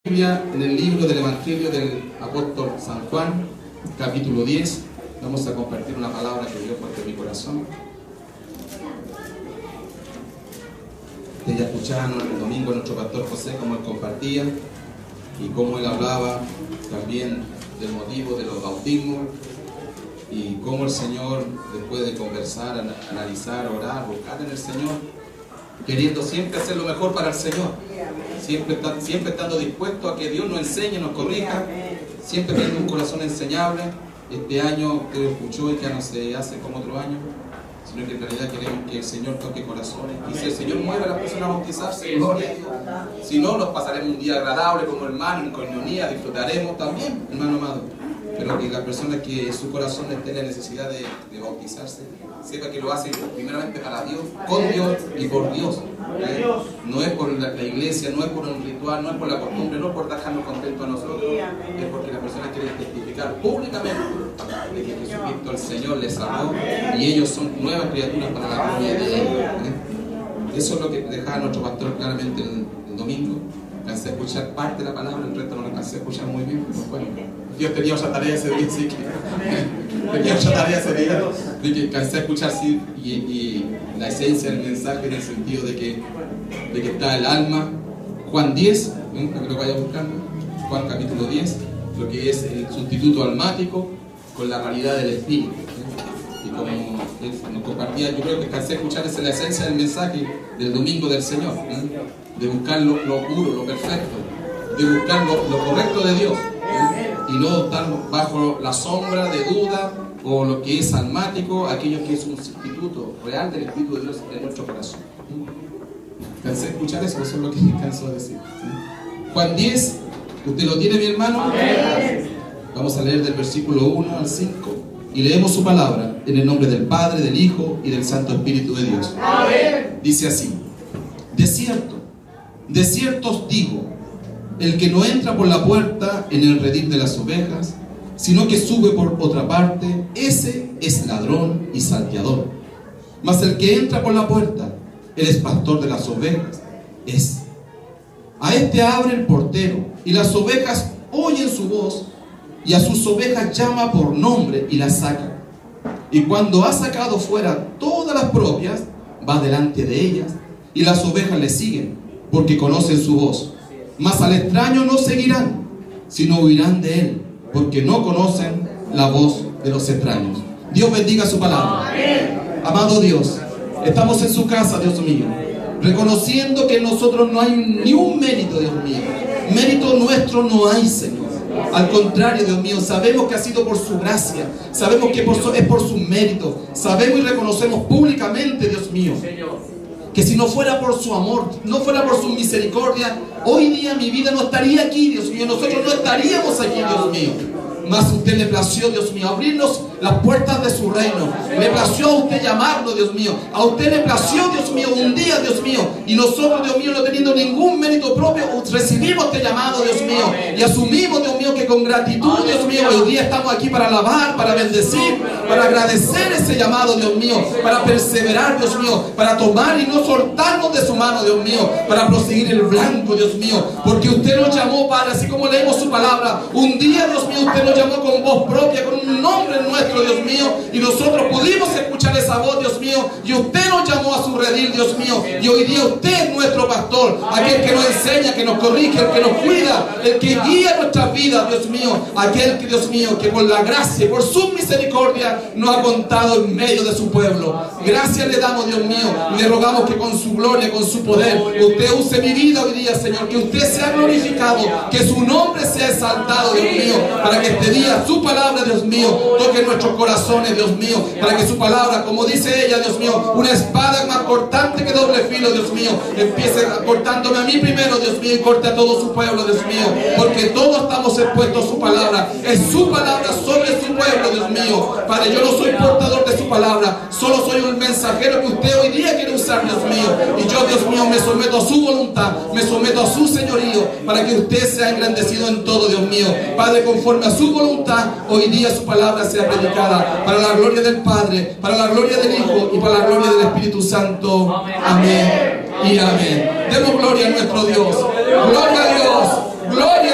En el libro del Evangelio del apóstol San Juan, capítulo 10, vamos a compartir una palabra que Dios puso en mi corazón. Ya escuchaban el domingo a nuestro pastor José cómo él compartía y cómo él hablaba también del motivo de los bautismos y cómo el Señor, después de conversar, analizar, orar, buscar en el Señor, queriendo siempre hacer lo mejor para el Señor, siempre estando dispuesto a que Dios nos enseñe, nos corrija, siempre teniendo un corazón enseñable. Este año usted escuchó y que no se hace como otro año, sino que en realidad queremos que el Señor toque corazones. Y si el Señor mueve a las personas a bautizarse, gloria a Dios. Si no, nos pasaremos un día agradable como hermanos, en coinonía, disfrutaremos también, hermano amado. Pero que la persona que en su corazón esté la necesidad de bautizarse, sepa que lo hace primeramente para Dios, con Dios y por Dios. No es por la iglesia, no es por un ritual, no es por la costumbre, no es por dejarnos contentos a nosotros, es porque la persona quiere testificar públicamente de que Jesucristo el Señor les amó y ellos son nuevas criaturas para la gloria de Él. Eso es lo que dejaba nuestro pastor claramente el domingo. Alcancé a escuchar parte de la palabra, el resto no lo alcancé a escuchar muy bien, pero bueno, Dios tenía otra tarea ese día, así que tenía otra tarea ese día, de que alcancé a escuchar sí, y la esencia del mensaje en el sentido de que está el alma. Juan 10, para que lo vaya buscando, Juan capítulo 10, lo que es el sustituto almático con la realidad del espíritu. Y como nos compartía, yo creo que alcancé a escuchar esa es la esencia del mensaje del domingo del Señor, de buscar lo puro, lo perfecto, de buscar lo correcto de Dios, y no estar bajo la sombra de duda o lo que es almático, aquello que es un sustituto real del Espíritu de Dios en nuestro corazón. Alcancé a escuchar eso es lo que alcanzó a decir. Juan 10, ¿usted lo tiene, mi hermano? Amén. Vamos a leer del versículo 1 al 5 y leemos su palabra en el nombre del Padre, del Hijo y del Santo Espíritu de Dios. Amén. Dice así: de cierto os digo, el que no entra por la puerta en el redil de las ovejas, sino que sube por otra parte, ese es ladrón y salteador. Mas el que entra por la puerta, él es pastor de las ovejas. A este abre el portero, y las ovejas oyen su voz, y a sus ovejas llama por nombre y las saca. Y cuando ha sacado fuera todas las propias, va delante de ellas, y las ovejas le siguen, porque conocen su voz. Mas al extraño no seguirán, sino huirán de él, porque no conocen la voz de los extraños. Dios bendiga su palabra. Amén. Amado Dios, estamos en su casa, Dios mío, reconociendo que en nosotros no hay ni un mérito, Dios mío. Mérito nuestro no hay, Señor. Al contrario, Dios mío, sabemos que ha sido por su gracia, sabemos que es por su mérito, sabemos y reconocemos públicamente, Dios mío, que si no fuera por su amor, no fuera por su misericordia, hoy día mi vida no estaría aquí, Dios mío, nosotros no estaríamos aquí, Dios mío. Mas a usted le plació, Dios mío, abrirnos las puertas de su reino. Le plació a usted llamarnos, Dios mío. A usted le plació, Dios mío, un día, Dios mío. Y nosotros, Dios mío, no teniendo ningún mérito propio, recibimos este llamado, Dios mío. Y asumimos, Dios mío, que con gratitud, Dios mío, hoy día estamos aquí para alabar, para bendecir, para agradecer ese llamado, Dios mío. Para perseverar, Dios mío. Para tomar y no soltarnos de su mano, Dios mío. Para proseguir el blanco, Dios mío. Porque usted nos llamó, Padre, así como leemos su palabra. Un día, Dios mío, usted nos llamó con voz propia, con un nombre nuestro, Dios mío, y nosotros pudimos escuchar esa voz, Dios mío, y usted nos llamó a su redil, Dios mío, y hoy día usted es nuestro pastor, aquel que nos enseña, que nos corrige, el que nos cuida, el que guía nuestras vidas, Dios mío, aquel que, Dios mío, que por la gracia, por su misericordia nos ha contado en medio de su pueblo. Gracias le damos, Dios mío, y le rogamos que con su gloria, con su poder, usted use mi vida hoy día, Señor, que usted sea glorificado, que su nombre sea exaltado, Dios mío, para que este día su palabra, Dios mío, toque nuestros corazones, Dios mío, para que su palabra, como dice ella, Dios mío, una espada más cortante que doble filo, Dios mío, empiece cortándome a mí primero, Dios mío, y corte a todo su pueblo, Dios mío, porque todos estamos expuestos a su palabra, es su palabra sobre su pueblo, Dios mío. Padre, yo no soy portador de su palabra, solo soy un mensajero que usted hoy día quiere usar, Dios mío, y yo, Dios mío, me someto a su voluntad, me someto a su señorío, para que usted sea engrandecido en todo, Dios mío. Padre, conforme a su voluntad, hoy día su palabra sea predicada para la gloria del Padre, para la gloria del Hijo y para la gloria del Espíritu Santo. Amén y amén. Demos gloria a nuestro Dios. Gloria a Dios. Gloria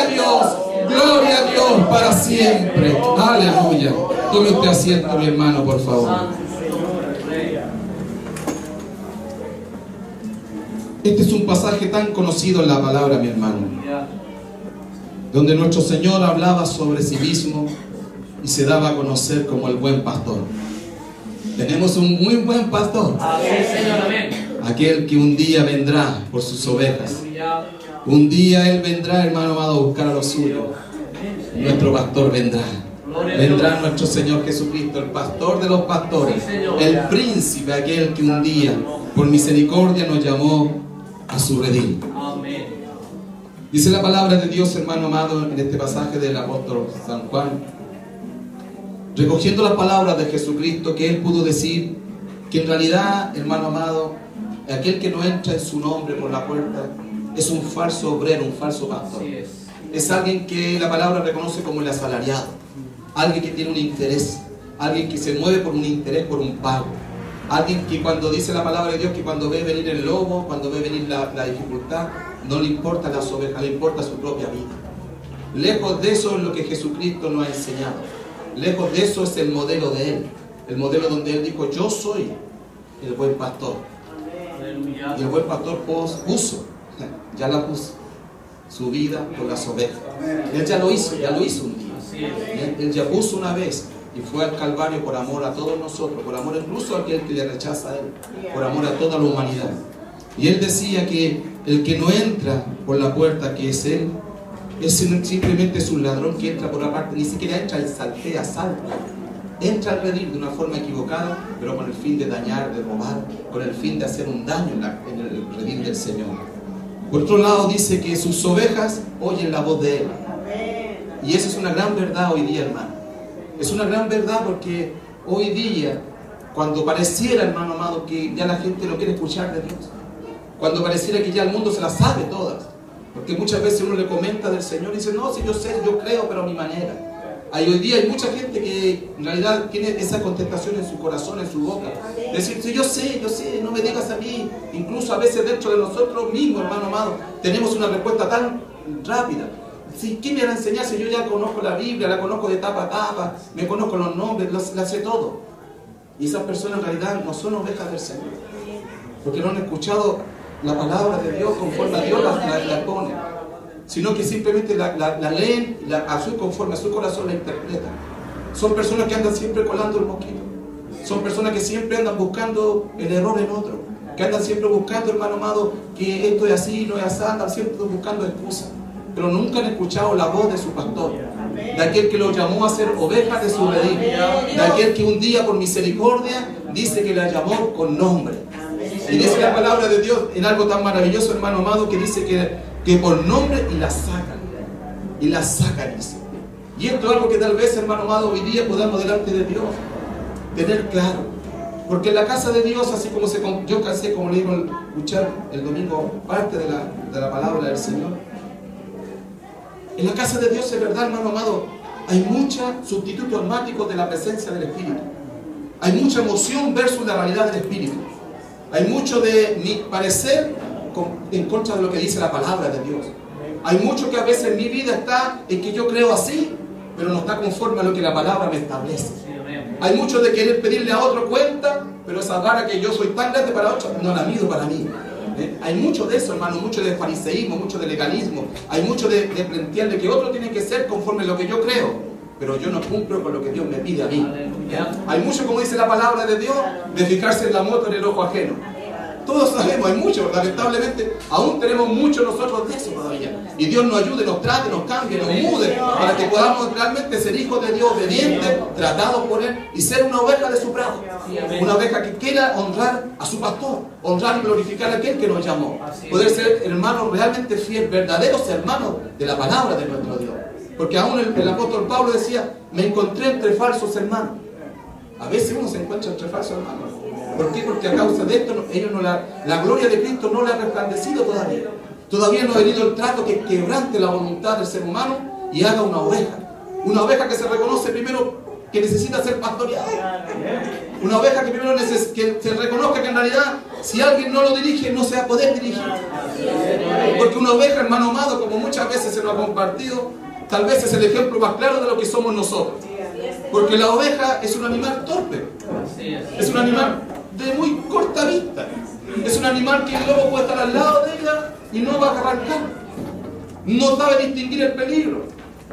para siempre. Aleluya. Tome usted asiento, mi hermano, por favor. Este es un pasaje tan conocido en la palabra, mi hermano, donde nuestro Señor hablaba sobre sí mismo y se daba a conocer como el buen pastor. Tenemos un muy buen pastor, aquel que un día vendrá por sus ovejas. Un día Él vendrá, hermano amado, a buscar a los suyos. Nuestro pastor vendrá. Vendrá nuestro Señor Jesucristo, el pastor de los pastores, el príncipe, aquel que un día por misericordia nos llamó a su redil. Dice la palabra de Dios, hermano amado, en este pasaje del apóstol San Juan, recogiendo las palabras de Jesucristo, que Él pudo decir que en realidad, hermano amado, aquel que no entra en su nombre por la puerta es un falso obrero, un falso pastor. Es alguien que la palabra reconoce como el asalariado, alguien que tiene un interés, alguien que se mueve por un interés, por un pago. Alguien que cuando dice la palabra de Dios, que cuando ve venir el lobo, cuando ve venir la dificultad, no le importa las ovejas, le importa su propia vida. Lejos de eso es lo que Jesucristo nos ha enseñado. Lejos de eso es el modelo de Él. El modelo donde Él dijo, yo soy el buen pastor. Y el buen pastor puso, su vida por las ovejas. Él ya lo hizo un día. Él ya puso una vez. Y fue al Calvario por amor a todos nosotros, por amor incluso a aquel que le rechaza a Él, por amor a toda la humanidad. Y Él decía que el que no entra por la puerta que es Él, es simplemente es un ladrón que entra por la parte, ni siquiera entra y saltea, salta. Entra al redil de una forma equivocada, pero con el fin de dañar, de robar, con el fin de hacer un daño en el redil del Señor. Por otro lado dice que sus ovejas oyen la voz de Él. Y eso es una gran verdad hoy día, hermano. Es una gran verdad porque hoy día, cuando pareciera, hermano amado, que ya la gente no quiere escuchar de Dios, cuando pareciera que ya el mundo se las sabe todas, porque muchas veces uno le comenta del Señor y dice, no, si yo sé, yo creo, pero a mi manera. Hoy día hay mucha gente que en realidad tiene esa contestación en su corazón, en su boca. Decir, sí, yo sé, no me digas a mí. Incluso a veces dentro de nosotros mismos, hermano amado, tenemos una respuesta tan rápida. Sí, ¿qué me van a enseñar si yo ya conozco la Biblia, la conozco de tapa a tapa, me conozco los nombres, la sé todo? Y esas personas en realidad no son ovejas del Señor, porque no han escuchado la palabra de Dios conforme a Dios la pone, sino que simplemente la leen conforme a su corazón la interpretan. Son personas que andan siempre colando el mosquito, son personas que siempre andan buscando el error en otro, que andan siempre buscando, hermano amado, que esto es así, no es así, andan siempre buscando excusas. Pero nunca han escuchado la voz de su pastor, de aquel que los llamó a ser ovejas de su redil, de aquel que un día por misericordia dice que la llamó con nombre. Y dice la palabra de Dios en algo tan maravilloso, hermano amado, que dice que por nombre y la sacan, dice. Y esto es algo que tal vez, hermano amado, hoy día podamos delante de Dios tener claro. Porque en la casa de Dios, así como yo cansé, como le digo, escuchar el domingo parte de la palabra del Señor. En la casa de Dios, es verdad, hermano amado, hay muchos sustitutos almáticos de la presencia del Espíritu. Hay mucha emoción versus la realidad del Espíritu. Hay mucho de mi parecer en contra de lo que dice la palabra de Dios. Hay mucho que a veces en mi vida está en que yo creo así, pero no está conforme a lo que la palabra me establece. Hay mucho de querer pedirle a otro cuenta, pero esa vara que yo soy tan grande para otro, no la mido para mí. Hay mucho de eso, hermano, mucho de fariseísmo, mucho de legalismo. Hay mucho de plantearle que otro tiene que ser conforme a lo que yo creo, pero yo no cumplo con lo que Dios me pide a mí. Hay mucho, como dice la palabra de Dios, de fijarse en la mota en el ojo ajeno. Todos sabemos, hay mucho, lamentablemente, aún tenemos mucho nosotros de eso todavía. Y Dios nos ayude, nos trate, nos cambie, nos mude, para que podamos realmente ser hijos de Dios, obedientes, tratados por Él, y ser una oveja de su prado. Una oveja que quiera honrar a su pastor, honrar y glorificar a aquel que nos llamó. Poder ser hermanos realmente fieles, verdaderos hermanos de la palabra de nuestro Dios. Porque aún el apóstol Pablo decía, me encontré entre falsos hermanos. A veces uno se encuentra entre falsos hermanos. ¿Por qué? Porque a causa de esto, ellos la gloria de Cristo no le ha resplandecido todavía. Todavía no ha venido el trato que quebrante la voluntad del ser humano y haga una oveja. Una oveja que se reconoce primero que necesita ser pastoreada. Una oveja que primero que se reconozca que en realidad Si alguien no lo dirige, no se va a poder dirigir. Porque una oveja, hermano amado, como muchas veces se nos ha compartido, tal vez es el ejemplo más claro de lo que somos nosotros. Porque la oveja es un animal torpe. Es un animal de muy corta vista. Es un animal que el lobo puede estar al lado de ella y no va a arrancar. No sabe distinguir el peligro.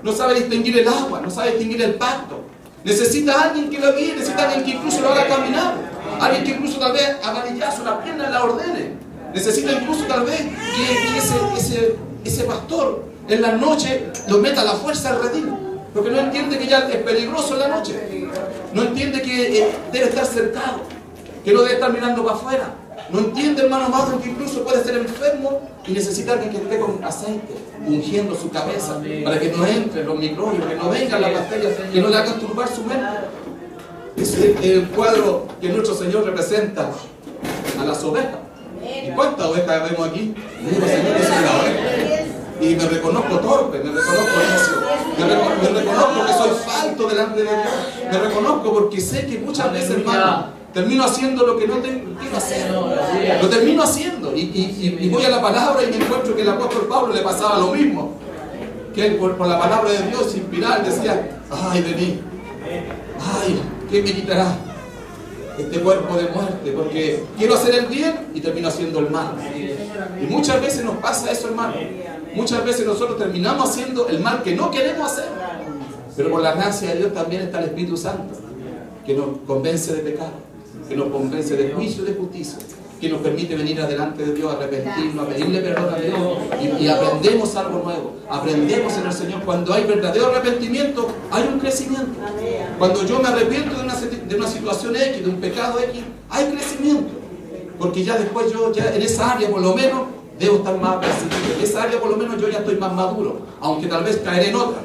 No sabe distinguir el agua. No sabe distinguir el pasto. Necesita a alguien que lo guíe. Necesita a alguien que incluso lo haga caminar. Alguien que incluso tal vez a varillazo la pierna la ordene. Necesita incluso tal vez que ese pastor en la noche lo meta a la fuerza al redil. Porque no entiende que ya es peligroso en la noche. No entiende que debe estar cercado. Que no debe estar mirando para afuera. No entiende, hermano amado, que incluso puede ser enfermo y necesita alguien que esté con aceite, ungiendo su cabeza, para que no entren los microbios, que no vengan las bacterias, que no le hagan turbar su mente. Es el cuadro que nuestro Señor representa a las ovejas. ¿Y cuántas ovejas vemos aquí? Señor, yo soy la oveja. Y me reconozco torpe, me reconozco necio, me reconozco que soy falto delante de Dios. Me reconozco porque sé que muchas veces, hermano, termino haciendo lo que no tengo que hacer. Lo termino haciendo. Y voy a la palabra y me encuentro que el apóstol Pablo le pasaba lo mismo. Que él por la palabra de Dios inspirar decía: ay de mí, ay, ¿quién me quitará este cuerpo de muerte? Porque quiero hacer el bien y termino haciendo el mal. Y muchas veces nos pasa eso, hermano. Muchas veces nosotros terminamos haciendo el mal que no queremos hacer. Pero por la gracia de Dios también está el Espíritu Santo, que nos convence de pecado, que nos convence de juicio y de justicia, que nos permite venir adelante de Dios, arrepentirnos, a pedirle perdón a Dios, y aprendemos algo nuevo, aprendemos en el Señor. Cuando hay verdadero arrepentimiento, hay un crecimiento. Cuando yo me arrepiento de una situación X, de un pecado X, hay crecimiento, porque ya después yo, ya en esa área por lo menos, debo estar más decidido. En esa área por lo menos yo ya estoy más maduro, aunque tal vez caeré en otra,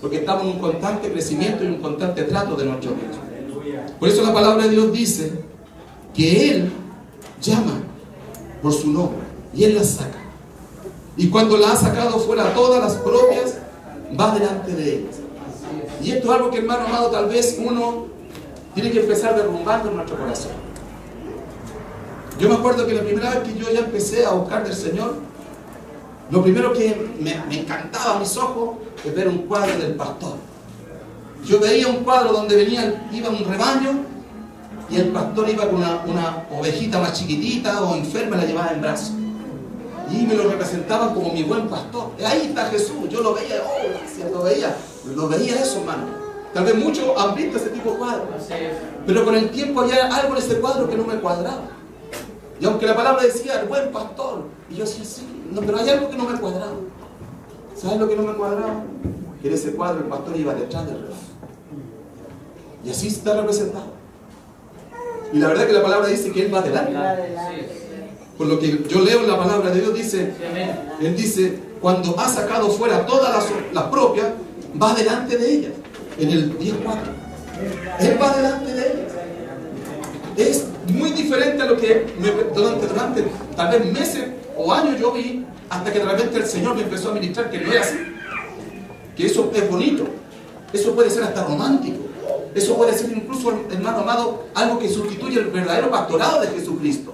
porque estamos en un constante crecimiento y un constante trato de nuestro Dios. Por eso la palabra de Dios dice que Él llama por su nombre y Él las saca. Y cuando la ha sacado fuera todas las propias, va delante de ellas. Y esto es algo que, hermano amado, tal vez uno tiene que empezar derrumbando en nuestro corazón. Yo me acuerdo que la primera vez que yo ya empecé a buscar del Señor, lo primero que me encantaba a mis ojos es ver un cuadro del pastor. Yo veía un cuadro donde iba un rebaño y el pastor iba con una ovejita más chiquitita o enferma, la llevaba en brazos. Y me lo representaban como mi buen pastor. Ahí está Jesús. Yo lo veía, oh, gracias, lo veía eso, hermano. Tal vez muchos han visto ese tipo de cuadros. Pero con el tiempo había algo en ese cuadro que no me cuadraba. Y aunque la palabra decía el buen pastor, y yo decía, sí, no, pero hay algo que no me cuadraba. ¿Sabes lo que no me cuadraba? Que en ese cuadro el pastor iba detrás del rebaño. Y así está representado. Y la verdad que la palabra dice que Él va adelante. Por lo que yo leo en la palabra de Dios, dice, Él dice, cuando ha sacado fuera todas las propias, va delante de ellas. En el 10:4. Él va delante de ellas. Es muy diferente a lo que durante tal vez meses o años yo vi, hasta que de repente el Señor me empezó a ministrar que no es así. Que eso es bonito. Eso puede ser hasta romántico. Eso puede ser incluso, hermano amado, algo que sustituye el verdadero pastorado de Jesucristo.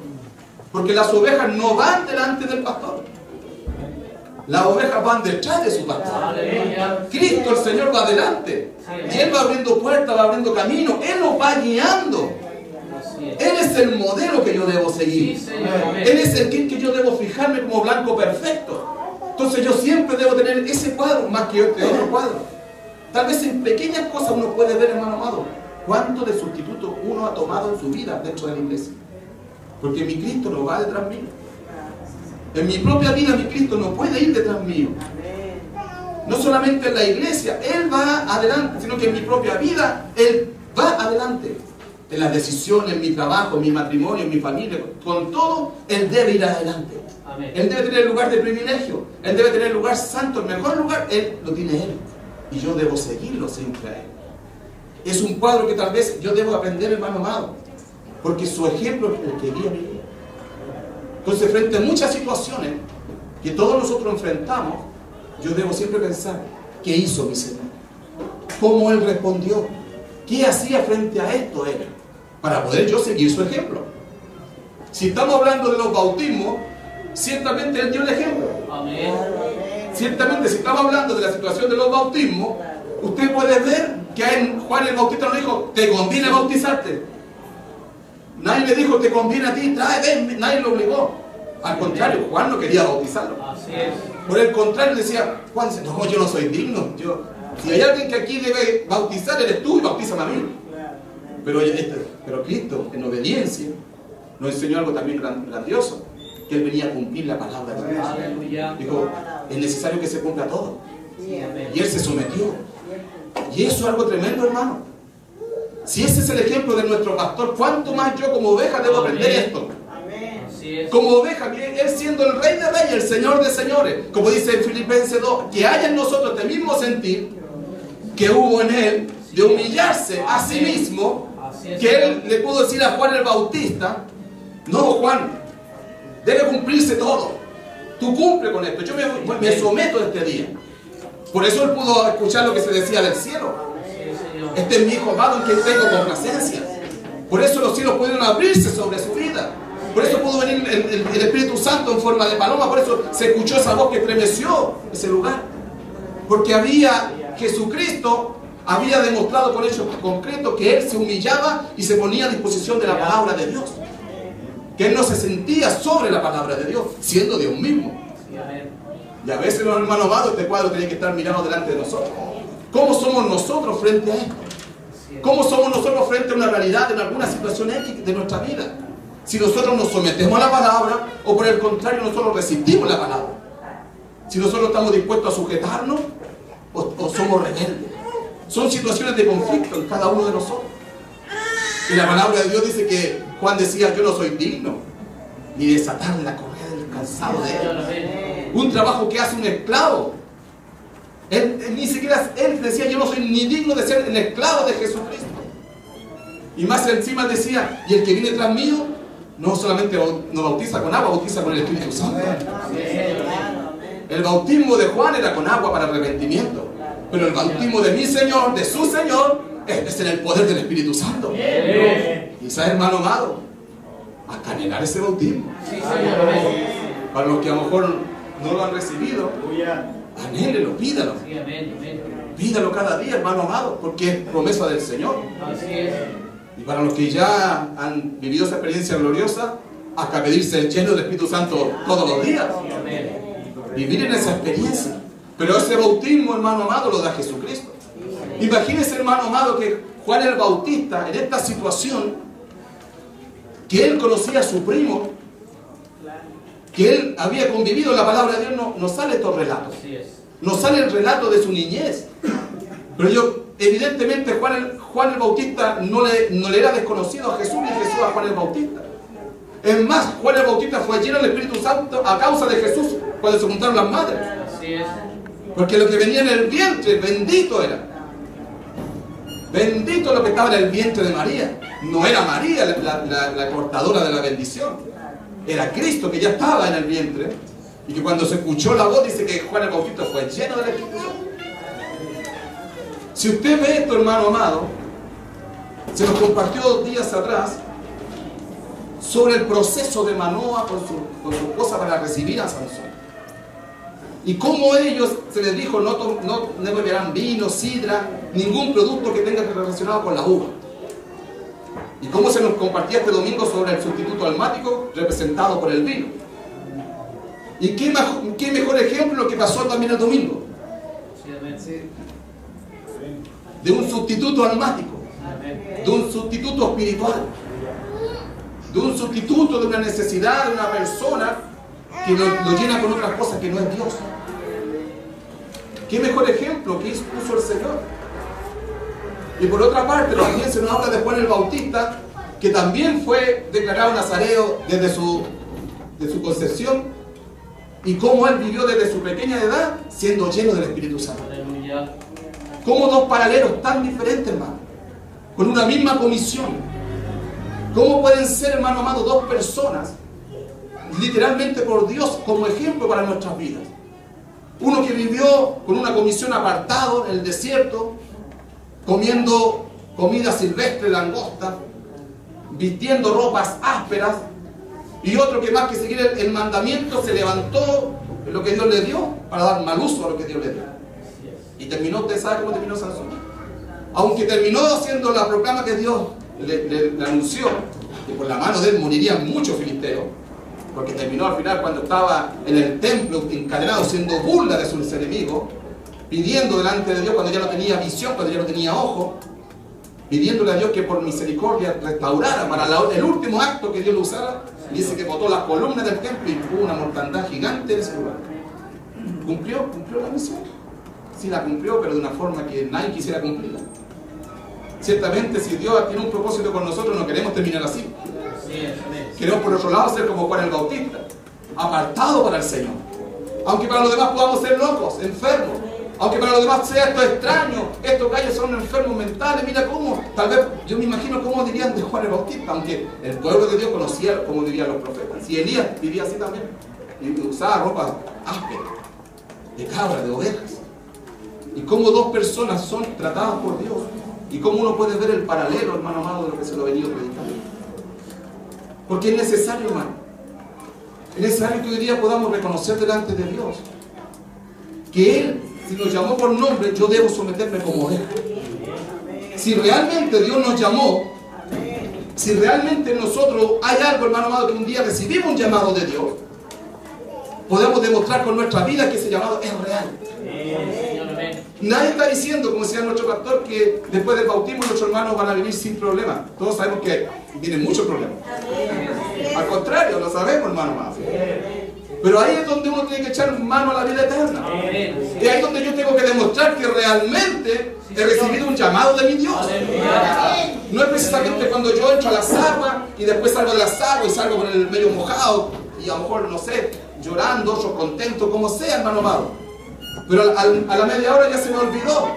Porque las ovejas no van delante del pastor. Las ovejas van detrás de su pastor. Cristo, el Señor, va adelante. Y Él va abriendo puertas, va abriendo caminos. Él nos va guiando. Él es el modelo que yo debo seguir. Él es el que yo debo fijarme como blanco perfecto. Entonces yo siempre debo tener ese cuadro más que otro cuadro. Tal vez en pequeñas cosas uno puede ver, hermano amado, cuánto de sustituto uno ha tomado en su vida dentro de la iglesia. Porque mi Cristo no va detrás mío. En mi propia vida mi Cristo no puede ir detrás mío. No solamente en la iglesia, Él va adelante, sino que en mi propia vida Él va adelante. En las decisiones, en mi trabajo, en mi matrimonio, en mi familia, con todo, Él debe ir adelante. Amén. Él debe tener el lugar de privilegio, Él debe tener el lugar santo, el mejor lugar, Él lo tiene Él. Y yo debo seguirlo siempre a Él. Es un cuadro que tal vez yo debo aprender, hermano amado, porque su ejemplo es el que guía mi vida. Entonces, frente a muchas situaciones que todos nosotros enfrentamos, yo debo siempre pensar, ¿qué hizo mi Señor? ¿Cómo Él respondió? ¿Qué hacía frente a esto Él? Para poder yo seguir su ejemplo. Si estamos hablando de los bautismos, ciertamente Él dio el ejemplo. Amén. Ciertamente, si estamos hablando de la situación de los bautismos, usted puede ver que a Juan el Bautista no dijo, te conviene bautizarte. Nadie le dijo, te conviene a ti, trae, ven, nadie lo obligó. Al contrario, Juan no quería bautizarlo. Así es. Por el contrario, decía, Juan dice, no, yo no soy digno. Si hay alguien que aquí debe bautizar, eres tú y bautízame a mí. Pero Cristo, en obediencia, nos enseñó algo también grandioso, que Él venía a cumplir la palabra de Dios. Aleluya. Dijo, es necesario que se cumpla todo. Amén. Y Él se sometió. Y eso es algo tremendo, hermano. Si ese es el ejemplo de nuestro pastor, ¿cuánto más yo como oveja debo aprender esto? Así es. Como oveja, Él siendo el Rey de Reyes, el Señor de Señores, como dice en Filipenses 2, que haya en nosotros este mismo sentir que hubo en Él, de humillarse a sí mismo, que Él le pudo decir a Juan el Bautista, no, Juan, debe cumplirse todo. Tú cumple con esto, yo me someto a este día. Por eso Él pudo escuchar lo que se decía del cielo. Este es mi hijo amado en quien tengo complacencia. Por eso los cielos pudieron abrirse sobre su vida. Por eso pudo venir el Espíritu Santo en forma de paloma. Por eso se escuchó esa voz que estremeció ese lugar. Porque Jesucristo había demostrado con hechos concretos que Él se humillaba y se ponía a disposición de la palabra de Dios. Que Él no se sentía sobre la palabra de Dios, siendo Dios mismo. Y a veces los hermanos amados, este cuadro tiene que estar mirado delante de nosotros. ¿Cómo somos nosotros frente a esto? ¿Cómo somos nosotros frente a una realidad, en alguna situación X de nuestra vida? Si nosotros nos sometemos a la palabra o por el contrario nosotros resistimos la palabra. Si nosotros estamos dispuestos a sujetarnos o somos rebeldes. Son situaciones de conflicto en cada uno de nosotros. Y la palabra de Dios dice que Juan decía, yo no soy digno ni de desatar la correa del calzado de Él. Un trabajo que hace un esclavo. Él ni siquiera, Él decía, yo no soy ni digno de ser el esclavo de Jesucristo. Y más encima decía, y el que viene tras mío, no solamente nos bautiza con agua, bautiza con el Espíritu Santo. El bautismo de Juan era con agua para arrepentimiento. Pero el bautismo de mi Señor, de su Señor, es en el poder del Espíritu Santo. Y sabes, hermano amado, a anhelar ese bautismo. Para los que a lo mejor no lo han recibido, anhélelo, pídalo. Pídalo cada día, hermano amado, porque es promesa del Señor. Y para los que ya han vivido esa experiencia gloriosa, hasta pedirse lleno del Espíritu Santo todos los días. Vivir en esa experiencia. Pero ese bautismo, hermano amado, lo da Jesucristo. Imagínese, hermano amado, que Juan el Bautista, en esta situación, que él conocía a su primo, que él había convivido, la palabra de Dios no sale estos relatos. No sale el relato de su niñez. Pero evidentemente Juan el Bautista no le era desconocido a Jesús ni Jesús a Juan el Bautista. Es más, Juan el Bautista fue lleno del Espíritu Santo a causa de Jesús cuando se juntaron las madres. Porque lo que venía en el vientre, bendito era. Bendito lo que estaba en el vientre de María. No era María la portadora de la bendición. Era Cristo que ya estaba en el vientre. Y que cuando se escuchó la voz dice que Juan el Bautista fue lleno del Espíritu Santo. Si usted ve esto, hermano amado, se nos compartió 2 días atrás sobre el proceso de Manoa con su esposa para recibir a Sansón. Y cómo ellos se les dijo no beberán vino, sidra, ningún producto que tenga que ver relacionado con la uva. Y cómo se nos compartía este domingo sobre el sustituto almático representado por el vino. Y qué mejor ejemplo lo que pasó también el domingo. De un sustituto almático, de un sustituto espiritual, de un sustituto de una necesidad de una persona que lo llena con otras cosas que no es Dios. Qué mejor ejemplo que puso el Señor. Y por otra parte también se nos habla de Juan el Bautista, que también fue declarado nazareo desde su concepción, y cómo él vivió desde su pequeña edad siendo lleno del Espíritu Santo. Como 2 paralelos tan diferentes, hermano, con una misma comisión. ¿Cómo pueden ser, hermano amado, 2 personas literalmente por Dios como ejemplo para nuestras vidas? Uno que vivió con una comisión apartado en el desierto, comiendo comida silvestre, langosta, vistiendo ropas ásperas, Y otro que más que seguir el mandamiento se levantó lo que Dios le dio para dar mal uso a lo que Dios le dio. Y terminó, usted sabe cómo terminó Sansón. Aunque terminó haciendo la proclama que Dios le anunció, que por la mano de él morirían muchos filisteos, porque terminó al final cuando estaba en el templo encadenado siendo burla de sus enemigos, pidiendo delante de Dios cuando ya no tenía visión, cuando ya no tenía ojo, pidiéndole a Dios que por misericordia restaurara para el último acto que Dios lo usara. Dice que botó las columnas del templo y hubo una mortandad gigante en ese lugar. ¿Cumplió la misión? Sí la cumplió, pero de una forma que nadie quisiera cumplirla. Ciertamente, si Dios tiene un propósito con nosotros, no queremos terminar así. Queremos por otro lado ser como Juan el Bautista, apartado para el Señor. Aunque para los demás podamos ser locos, enfermos, aunque para los demás sea esto extraño, estos gallos son enfermos mentales, mira cómo, tal vez yo me imagino cómo dirían de Juan el Bautista, aunque el pueblo de Dios conocía cómo dirían los profetas. Si Elías vivía así también, y usaba ropa áspera, de cabra, de ovejas. Y cómo dos personas son tratadas por Dios, y cómo uno puede ver el paralelo, hermano amado, de lo que se lo ha venido predicando. Porque es necesario, hermano. Es necesario que hoy día podamos reconocer delante de Dios que Él, si nos llamó por nombre, yo debo someterme como oveja. Si realmente Dios nos llamó, si realmente en nosotros hay algo, hermano amado, que un día recibimos un llamado de Dios, podemos demostrar con nuestra vida que ese llamado es real. Nadie está diciendo, como decía nuestro pastor, que después del bautismo nuestros hermanos van a vivir sin problemas. Todos sabemos que vienen muchos problemas. Al contrario, lo sabemos, hermano amado. Pero ahí es donde uno tiene que echar mano a la vida eterna. Y ahí es donde yo tengo que demostrar que realmente he recibido un llamado de mi Dios. No es precisamente cuando yo entro a las aguas y después salgo de las aguas y salgo con el medio mojado y a lo mejor, no sé, llorando, yo contento, como sea, hermano amado. Pero a la media hora ya se me olvidó,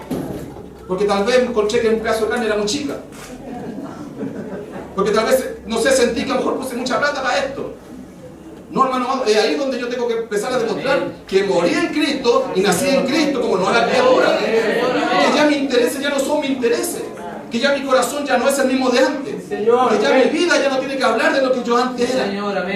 porque tal vez encontré que un pedazo de carne era muy chica, porque tal vez, no sé, sentí que a lo mejor puse mucha plata para esto. No, hermano, es ahí donde yo tengo que empezar a demostrar que morí en Cristo y nací en Cristo como nueva criatura, que ya mis intereses ya no son mis intereses, que ya mi corazón ya no es el mismo de antes, que ya mi vida ya no tiene que hablar de lo que yo antes era.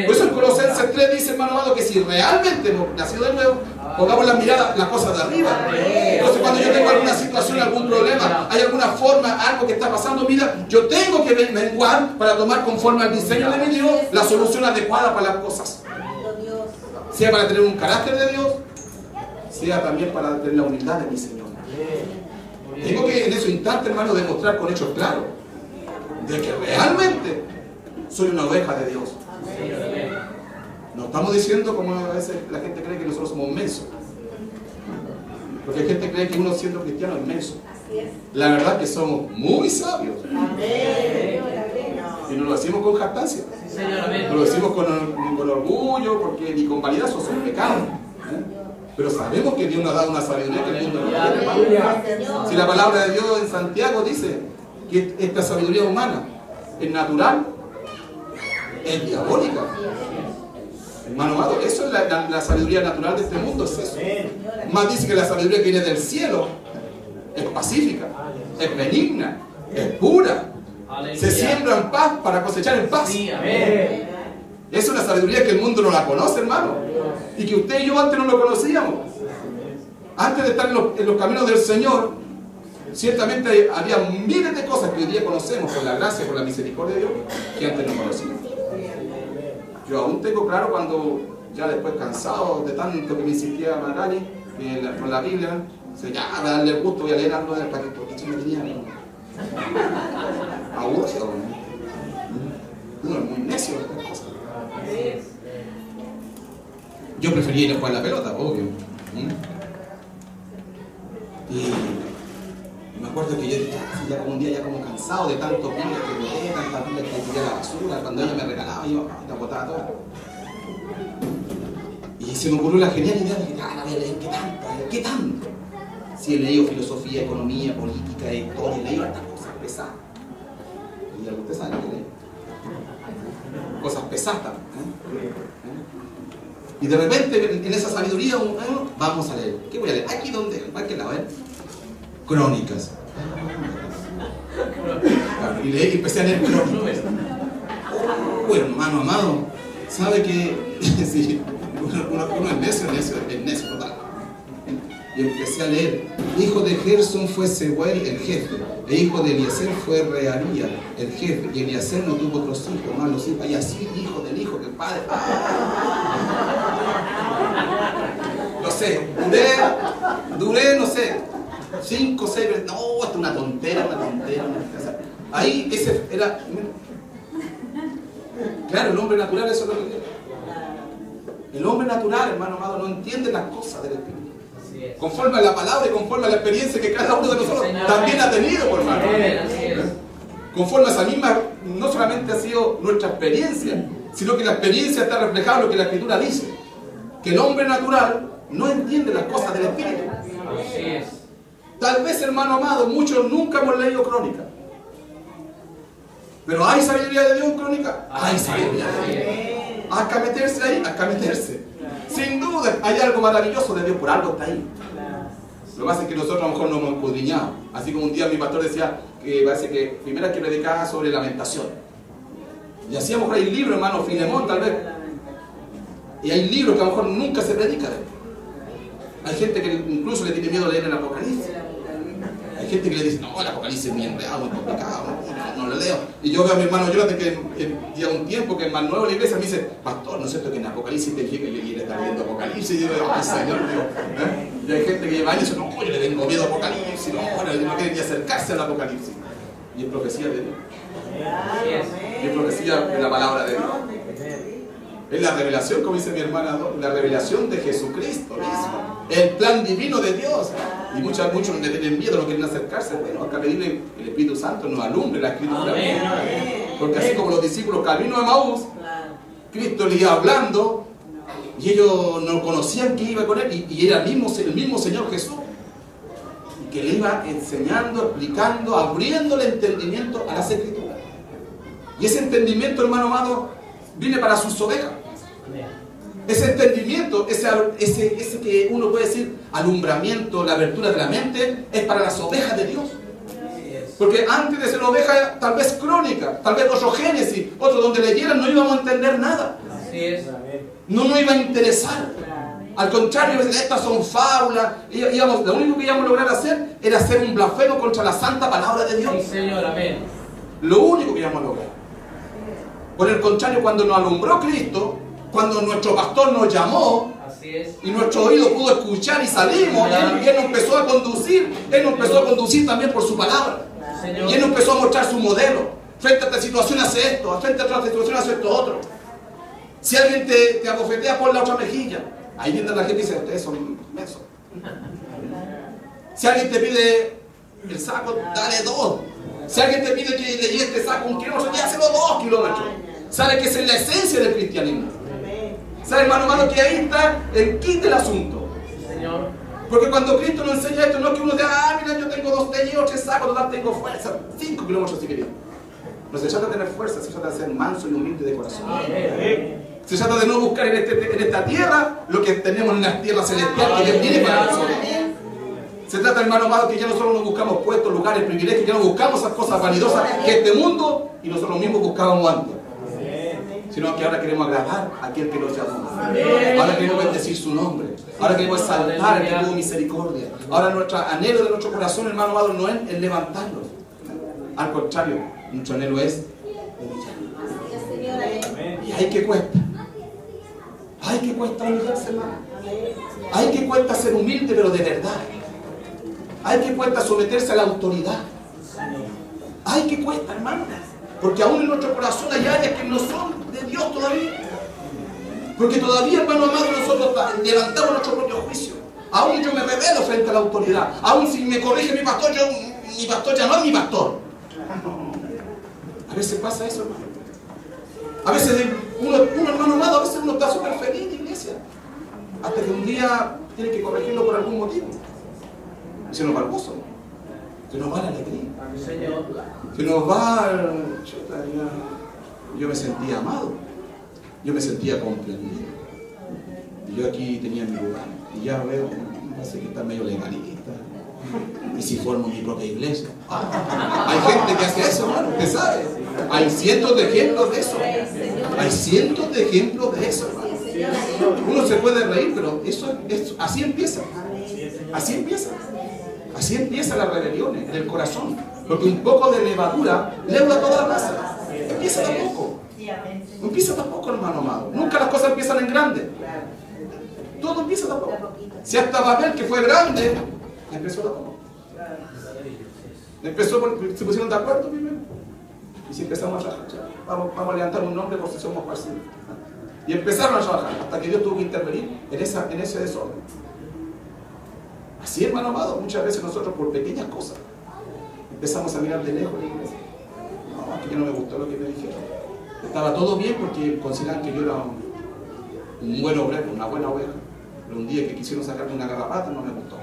Por eso en Colosenses 3 dice, hermano amado, que si realmente hemos nacido de nuevo, pongamos la mirada, las cosas de arriba. Entonces cuando yo tengo alguna situación, algún problema, hay alguna forma, algo que está pasando en mi vida, yo tengo que menguar para tomar conforme al diseño de mi Dios la solución adecuada para las cosas. Sea para tener un carácter de Dios, sea también para tener la humildad de mi Señor. Tengo que en esos instantes, hermano, demostrar con hechos claros de que realmente soy una oveja de Dios. No estamos diciendo como a veces la gente cree que nosotros somos mensos. Porque hay gente que cree que uno siendo cristiano es menso. La verdad es que somos muy sabios. Y no lo decimos con jactancia. No lo decimos con orgullo, porque ni con vanidad, eso son pecados. Pero sabemos que Dios nos ha dado una sabiduría que el mundo no tiene. Si la palabra de Dios en Santiago dice que esta sabiduría humana es natural, es diabólica. Hermano amado, eso es la sabiduría natural de este mundo, es eso. Más dice que la sabiduría que viene del cielo es pacífica, es benigna, es pura. Se siembra en paz para cosechar en paz. Es una sabiduría que el mundo no la conoce, hermano. Y que usted y yo antes no lo conocíamos. Antes de estar en los caminos del Señor, ciertamente había miles de cosas que hoy día conocemos por la gracia, por la misericordia de Dios, que antes no conocíamos. Yo aún tengo claro cuando, ya después cansado de tanto que me insistía Magani con la Biblia, dice, ya, a darle el gusto, voy a leer algo de para que porque yo me tenía aburrido. Uno es muy necio de estas cosas. Yo prefería ir a jugar la pelota, obvio. Y me acuerdo que yo ya como un día ya como cansado de tanto Biblia que boté, tantas Biblias que tiré a la basura, cuando ella me regalaba yo la botaba toda. Y se me ocurrió la genial idea de que, la voy a leer, ¿qué tanto? Si he leído filosofía, economía, política, historia, he leído estas cosas pesadas. Y ya usted sabe que leí. Cosas pesadas también. Y de repente, en esa sabiduría, vamos a leer. ¿Qué voy a leer? Aquí donde, ¿a qué lado? Crónicas. Y leí y empecé a leer Crónicas. Hermano amado, ¿Sabe que sí, uno es necio total? Y empecé a leer. Hijo de Gerson fue Seguel, el jefe. E hijo de Eliezer fue Rearía, el jefe. Y Eliezer no tuvo otros hijos, más los hijos. Y así, hijo del hijo del padre. No sé, duré, no sé, 5 o 6 veces. No, esto es una tontera. Ahí ese era. Claro, el hombre natural, eso es lo que quiere. El hombre natural, hermano amado, no entiende las cosas del Espíritu. Conforme a la palabra y conforme a la experiencia que cada uno de nosotros también ha tenido, por hermano. Conforme a esa misma, no solamente ha sido nuestra experiencia, sino que la experiencia está reflejada en lo que la Escritura dice. Que el hombre natural no entiende las cosas del Espíritu. Tal vez, hermano amado, muchos nunca hemos leído Crónica. Pero ¿hay sabiduría de Dios en Crónica? Hay sabiduría de Dios. Hasta meterse ahí, hasta meterse. Sin duda, hay algo maravilloso de Dios, por algo está ahí. Lo que pasa es que nosotros a lo mejor no hemos escudriñado. Así como un día mi pastor decía que parece que primero hay que predicar sobre lamentación. Y hacíamos por ahí libros, hermano, Filemón tal vez. Y hay libros que a lo mejor nunca se predica de él. Hay gente que incluso le tiene miedo a leer el Apocalipsis. Hay gente que le dice, no, el Apocalipsis es muy enredado, muy complicado, no lo leo. Y yo veo a mi hermano Jonathan que ya un tiempo que es más nuevo en la iglesia me dice, pastor, ¿no es cierto que en Apocalipsis te llega y le está leyendo Apocalipsis? Y yo digo, ay Señor, digo, Y hay gente que lleva años y dice, no, yo le tengo miedo a Apocalipsis, no quiere ni acercarse al Apocalipsis. Y es profecía de Dios. Y es profecía de la palabra de Dios. Es la revelación, como dice mi hermana, la revelación de Jesucristo mismo. El plan divino de Dios. Y muchos le tienen miedo, no quieren acercarse. Bueno, acá pedirle que el Espíritu Santo nos alumbre la Escritura. Porque así como los discípulos camino a Emaús, Cristo le iba hablando y ellos no conocían que iba con él y era el mismo Señor Jesús. Y que le iba enseñando, explicando, abriendo el entendimiento a las Escrituras. Y ese entendimiento, hermano amado, viene para sus ovejas. Ese entendimiento, ese que uno puede decir alumbramiento, la abertura de la mente, es para las ovejas de Dios. Porque antes de ser oveja, tal vez Crónica, tal vez otro Génesis, otro donde leyeran, no íbamos a entender nada. No nos iba a interesar. Al contrario, estas son fábulas. Lo único que íbamos a lograr hacer era hacer un blasfemo contra la santa palabra de Dios. Lo único que íbamos a lograr. Por el contrario, cuando nos alumbró Cristo, cuando nuestro pastor nos llamó y nuestro oído pudo escuchar y salimos, y él nos empezó a conducir también por su palabra. Y él nos empezó a mostrar su modelo. Frente a esta situación hace esto, frente a otra situación hace esto otro. Si alguien te abofetea, pon la otra mejilla. Ahí viene la gente y dice, ustedes son mensos. Si alguien te pide el saco, dale 2. Si alguien te pide que le lleve este saco 1 kilómetro, llévaselo 2 kilómetros. ¿Sabe que esa es la esencia del cristianismo? ¿Sabe, hermano, que ahí está el kit del asunto? Porque cuando Cristo nos enseña esto, no es que uno diga, mira, yo tengo 2 de ellos, 3 sacos, total tengo fuerza, 5 kilómetros si quería. No se trata de tener fuerza, se trata de ser manso y humilde de corazón. Se trata de no buscar en esta tierra lo que tenemos en la tierra celestial que viene para nosotros. Se trata, hermano amado, que ya nosotros no buscamos puestos, lugares, privilegios, ya no buscamos esas cosas vanidosas que este mundo y nosotros mismos buscábamos antes. Sino que ahora queremos agradar a aquel que nos llamó. Ahora queremos bendecir su nombre. Ahora queremos exaltar al que tuvo misericordia. Ahora nuestro anhelo de nuestro corazón, hermano amado, no es el levantarnos. Al contrario, nuestro anhelo es humillarnos. Y hay que cuesta. Hay que cuesta humillarse, hermano. Hay que cuesta ser humilde, pero de verdad. Hay que cuesta someterse a la autoridad. Hay que cuesta, hermano. Porque aún en nuestro corazón hay áreas que no son de Dios todavía. Porque todavía, hermano amado, nosotros levantamos nuestro propio juicio. Aún yo me revelo frente a la autoridad. Aún si me corrige mi pastor ya no es mi pastor. A veces pasa eso, hermano. A veces uno hermano amado, a veces uno está súper feliz en la iglesia. Hasta que un día tiene que corregirlo por algún motivo. Y se nos va el gozo. Se nos va la alegría. Se nos va. Yo me sentía amado. Yo me sentía comprendido. Y yo aquí tenía mi lugar. Y ya veo, parece que está medio legalista. Y si formo mi propia iglesia. Hay gente que hace eso, hermano, usted sabe. Hay cientos de ejemplos de eso. Hay cientos de ejemplos de eso, hermano. Uno se puede reír, pero así empieza. Así empieza. Así empiezan las rebeliones del corazón. Porque un poco de levadura leuda toda la masa. Empieza tampoco. No empieza tampoco, hermano amado. Nunca las cosas empiezan en grande. Todo empieza tampoco. Si hasta Babel, que fue grande, empezó tampoco. Se pusieron de acuerdo primero. Y si empezamos a trabajar, vamos a levantar un nombre por si somos parecidos. Y empezaron a trabajar hasta que Dios tuvo que intervenir en ese desorden. Así, hermano amado, muchas veces nosotros por pequeñas cosas empezamos a mirar de lejos la iglesia. No, es que no me gustó lo que me dijeron. Estaba todo bien porque consideraban que yo era un buen obrero, una buena oveja. Pero un día que quisieron sacarme una garrapata no me gustó.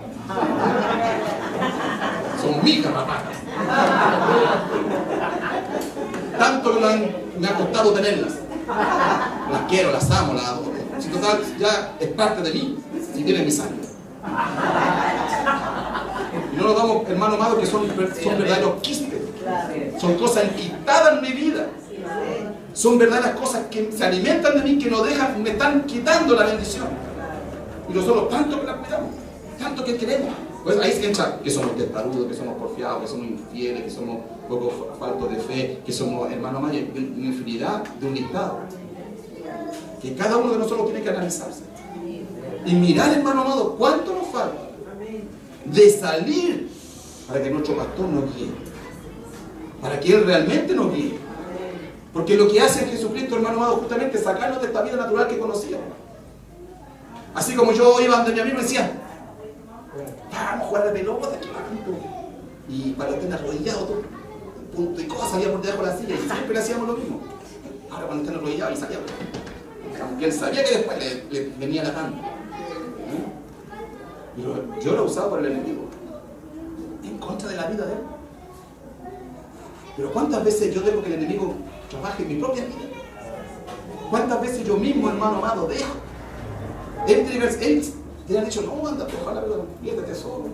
Son mis garrapatas. Tanto que me ha costado tenerlas. Las quiero, las amo, las adoro. Si total, ya es parte de mí, si tiene mi sangre. Y no nos damos, hermano amado, que son verdaderos quistes. Son cosas enquistadas en mi vida. Son verdaderas cosas que se alimentan de mí, que me están quitando la bendición. Y nosotros tanto que la cuidamos, tanto que queremos. Pues ahí se entra que somos testarudos, que somos porfiados, que somos infieles, que somos poco faltos de fe, que somos, hermano amado, una infinidad de un listado. Que cada uno de nosotros tiene que analizarse. Y mirar, hermano amado, cuánto nos falta de salir para que nuestro pastor nos guíe. Para que Él realmente nos guíe. Porque lo que hace Jesucristo, hermano amado, justamente es sacarnos de esta vida natural que conocíamos. Así como yo iba donde mi amigo y decía, vamos a jugar de pelota aquí, y para estén arrodillados, todo, punto y cosas, salía por debajo de la silla, y siempre le hacíamos lo mismo. Ahora cuando estén arrodillados, y salía, aunque él sabía que después le venía la tanda. Pero yo lo he usado por el enemigo, en contra de la vida de él. Pero ¿cuántas veces yo dejo que el enemigo trabaje en mi propia vida? ¿Cuántas veces yo mismo, hermano amado, dejo? Él te ha dicho, no, anda, ojalá, piérdete solo.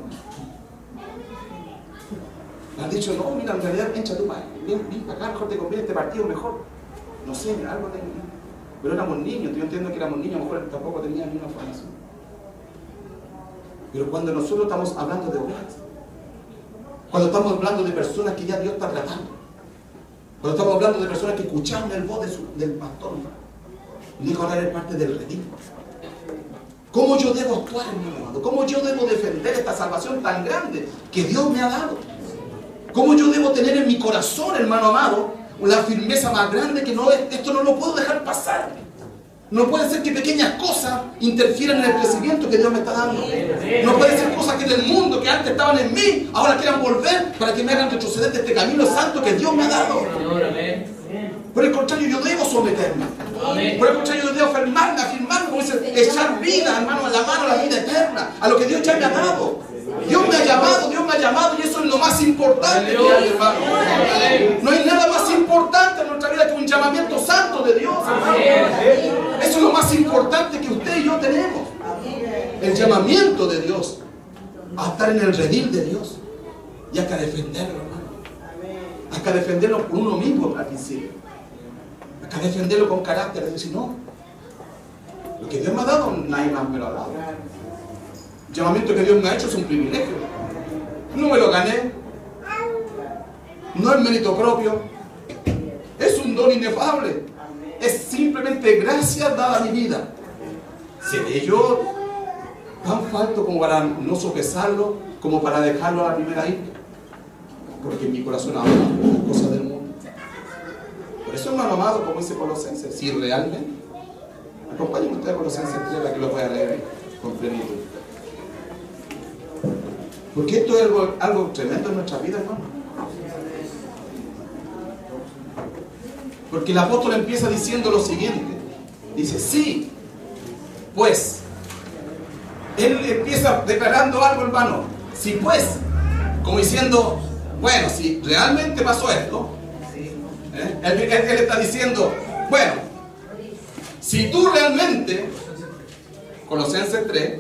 Le han dicho, no, mira, en realidad, encha tú, ven acá, mejor te conviene este partido, mejor. No sé, mira, algo tengo. Pero éramos niños, yo entiendo que éramos niños, a lo mejor tampoco tenían ni una formación. Pero cuando nosotros estamos hablando de ovejas, cuando estamos hablando de personas que ya Dios está tratando, cuando estamos hablando de personas que escucharon el voz del pastor, y dijo, ahora eres parte del redil. ¿Cómo yo debo actuar, mi amado? ¿Cómo yo debo defender esta salvación tan grande que Dios me ha dado? ¿Cómo yo debo tener en mi corazón, hermano amado, la firmeza más grande que esto no lo puedo dejar pasar? No puede ser que pequeñas cosas interfieran en el crecimiento que Dios me está dando. No puede ser cosas que del mundo, que antes estaban en mí, ahora quieran volver para que me hagan retroceder de este camino santo que Dios me ha dado. Por el contrario, yo debo someterme. Por el contrario, yo debo afirmarme, como dice, echar vida, hermano, a la mano a la vida eterna, a lo que Dios ya me ha dado. Dios me ha llamado y eso es lo más importante que hay, hermano. No hay nada más importante en nuestra vida que un llamamiento santo de Dios, hermano. Eso es lo más importante que usted y yo tenemos. El llamamiento de Dios a estar en el redil de Dios. Y hay que defenderlo, hermano. Hay que defenderlo por uno mismo al principio. Hay que defenderlo con carácter. Es decir, no, lo que Dios me ha dado, nadie más me lo ha dado. El llamamiento que Dios me ha hecho es un privilegio. No me lo gané. No es mérito propio. Es un don inefable. Es simplemente gracia dada a mi vida. ¿Seré yo tan falto como para no sopesarlo, como para dejarlo a la primera ir? Porque en mi corazón habla cosas del mundo. Por eso, hermano amado, como dice Colosenses, si realmente, acompáñenme ustedes a Colosenses 3 para que lo pueda leer con plenitud. Porque esto es algo tremendo en nuestra vida, hermano. Porque el apóstol empieza diciendo lo siguiente. Dice, sí, pues. Él empieza declarando algo, hermano. Sí, pues. Como diciendo, bueno, si realmente pasó esto, él está diciendo, bueno, si tú realmente, Colosenses 3,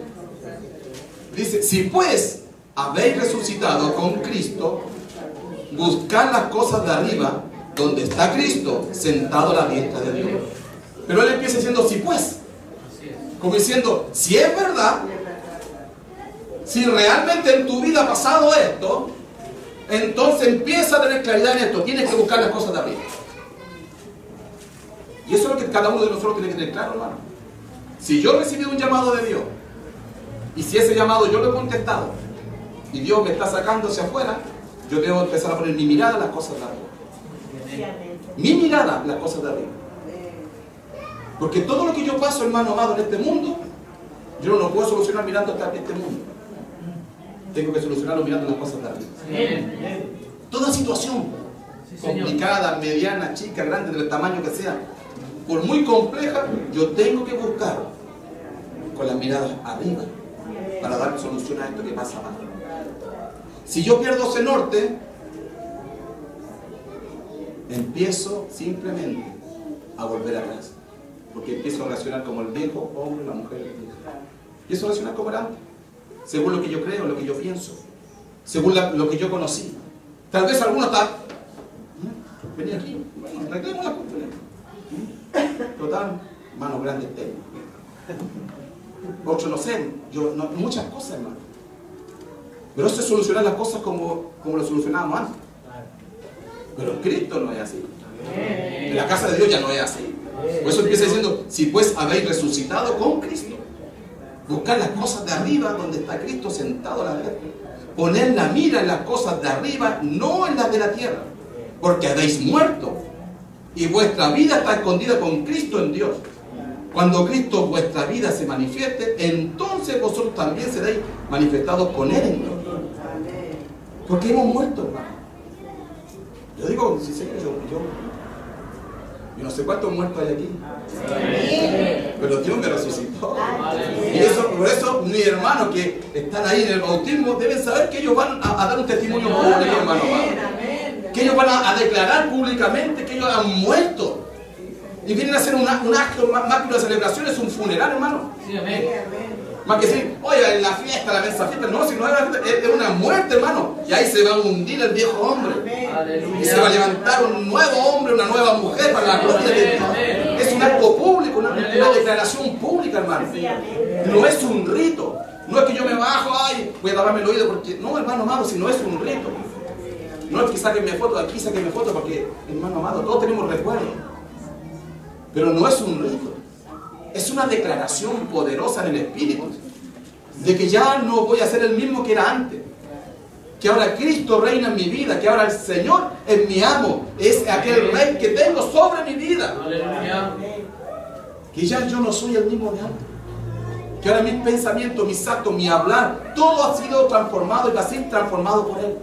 dice, si pues habéis resucitado con Cristo, buscad las cosas de arriba, donde está Cristo sentado a la diestra de Dios. Pero él empieza diciendo, sí pues. Como diciendo, si es verdad, si realmente en tu vida ha pasado esto, entonces empieza a tener claridad en esto. Tienes que buscar las cosas de arriba. Y eso es lo que cada uno de nosotros tiene que tener claro, hermano. Si yo he recibido un llamado de Dios, y si ese llamado yo lo he contestado, y Dios me está sacando hacia afuera, yo debo empezar a poner mi mirada en las cosas de arriba. Mi mirada en las cosas de arriba. Porque todo lo que yo paso, hermano amado, en este mundo, yo no lo puedo solucionar mirando hasta este mundo. Tengo que solucionarlo mirando las cosas de arriba. Toda situación complicada, mediana, chica, grande, del tamaño que sea, por muy compleja, yo tengo que buscar con las miradas arriba para dar solución a esto que pasa abajo. Si yo pierdo ese norte, empiezo simplemente a volver atrás. Porque empiezo a reaccionar como el viejo hombre, la mujer vieja. Empiezo a reaccionar como era antes, según lo que yo creo, lo que yo pienso, según lo que yo conocí. Tal vez alguno está, venía aquí, bueno, arreglemos la cultura. Total, manos grandes tengo. Otro no sé, muchas cosas, hermano. Pero eso es solucionar las cosas como lo solucionábamos antes. Pero en Cristo no es así. En la casa de Dios ya no es así. Por eso empieza diciendo, si pues habéis resucitado con Cristo, buscar las cosas de arriba donde está Cristo sentado a la derecha. Poner la mira en las cosas de arriba, no en las de la tierra, porque habéis muerto y vuestra vida está escondida con Cristo en Dios. Cuando Cristo vuestra vida se manifieste, entonces vosotros también seréis manifestados con Él en Dios. Porque hemos muerto, hermano. Yo digo, si sé que yo no sé cuántos muertos hay aquí, pero Dios me resucitó. Y eso, por eso mis hermanos que están ahí en el bautismo deben saber que ellos van a dar un testimonio público, hermano. Que ellos van a declarar públicamente que ellos han muerto. Y vienen a hacer un acto más que una celebración, es un funeral, hermano. Sí, amén. Más que decir, oye, en la fiesta, la mensa fiesta, no, si no es una muerte, hermano. Y ahí se va a hundir el viejo hombre. Aleluya. Y se va a levantar un nuevo hombre, una nueva mujer para la gloria de Dios. Es un acto público, una declaración pública, hermano. No es un rito. No es que yo me bajo, ay, voy a taparme el oído porque... No, hermano amado, si no es un rito. No es que sáquenme foto de aquí, sáquenme foto porque, hermano amado, todos tenemos recuerdos. Pero no es un rito. Es una declaración poderosa en el Espíritu. De que ya no voy a ser el mismo que era antes. Que ahora Cristo reina en mi vida. Que ahora el Señor es mi amo. Es aquel rey que tengo sobre mi vida. Aleluya. Que ya yo no soy el mismo de antes. Que ahora mis pensamientos, mis actos, mi hablar, todo ha sido transformado y va a ser transformado por Él.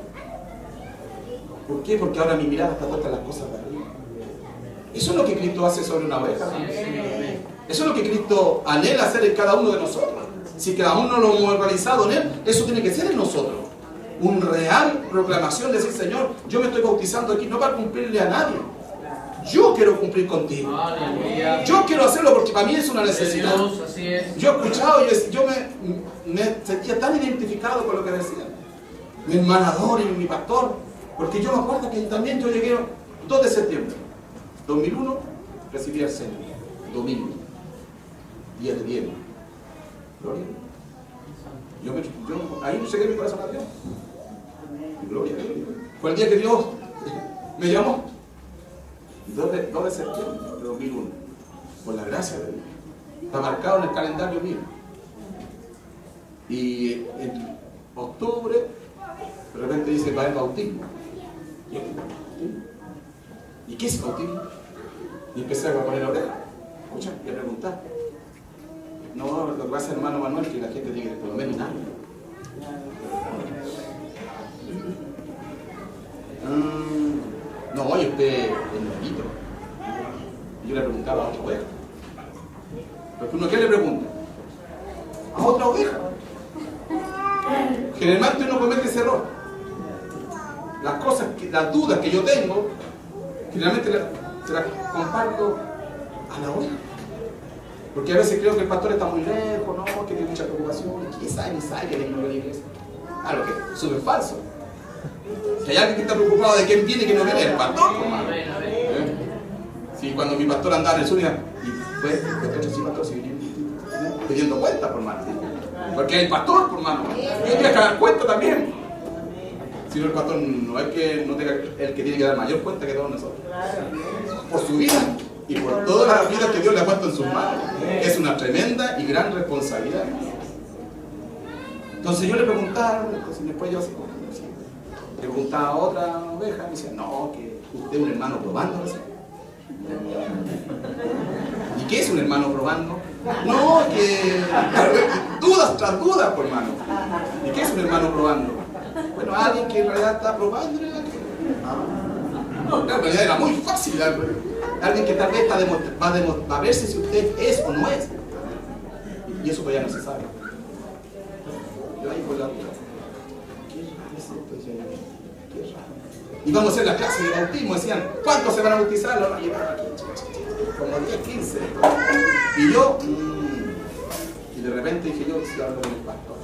¿Por qué? Porque ahora mi mirada está puesta en las cosas de arriba. Eso es lo que Cristo hace sobre una oveja. Eso es lo que Cristo anhela hacer en cada uno de nosotros. Si cada uno lo hemos realizado en Él, eso tiene que ser en nosotros. Un real proclamación de decir, Señor, yo me estoy bautizando aquí no para cumplirle a nadie. Yo quiero cumplir contigo. Aleluya. Yo quiero hacerlo porque para mí es una necesidad. Dios, así es. Yo he escuchado y yo me sentía tan identificado con lo que decían. Mi hermanador y mi pastor. Porque yo me acuerdo que también yo llegué 2 de septiembre 2001, recibí al Señor. Domingo. Día de Dios. Gloria. Yo ahí no llegué mi corazón a Dios. Gloria. Fue el día que Dios me llamó. 2 de septiembre de 2001. Por la gracia de Dios. Está marcado en el calendario mío. Y en octubre, de repente dice, va el bautismo. ¿Y qué es el bautismo? Y empecé a poner la oreja. Escucha, y a preguntar. No, lo que pasa, hermano Manuel, que la gente tiene que por lo menos un año. No, oye, usted es nuevito. Y yo le preguntaba a otra oveja. Porque uno, ¿qué le pregunta? A otra oveja. Generalmente uno comete ese error. Las dudas que yo tengo, generalmente se las comparto a la oveja. Porque a veces creo que el pastor está muy lejos, ¿no? Que tiene mucha preocupación. Quizá ni sabe que viene a la iglesia. Claro que es súper falso. Si hay alguien que está preocupado de quién viene y quién no viene, el pastor. Sí, cuando mi pastor andaba en el sur, Después, sí, pastor, sí, pidiendo cuenta, por hermano. Porque hay pastor, por hermano. Y tiene que dar cuenta también. Si no, el pastor no es que no tenga el que tiene que dar mayor cuenta que todos nosotros. Por su vida y por todas las vidas que Dios le ha puesto en sus manos. Es una tremenda y gran responsabilidad. Entonces yo le preguntaba, después yo así, le preguntaba a otra oveja, me decía, no, que usted es un hermano probando. ¿Y qué es un hermano probando? No, que dudas tras dudas, por hermano. ¿Y qué es un hermano probando? Bueno, alguien que en realidad está probando. No, en realidad era muy fácil. Alguien que tal vez va a verse si usted es o no es. Y eso pues ya no se sabe. Yo ahí por la duda. Y vamos a hacer la clase de bautismo. Decían, ¿cuántos se van a bautizar? Como 10, 15. Y yo, y de repente dije yo, si hablo con el pastor.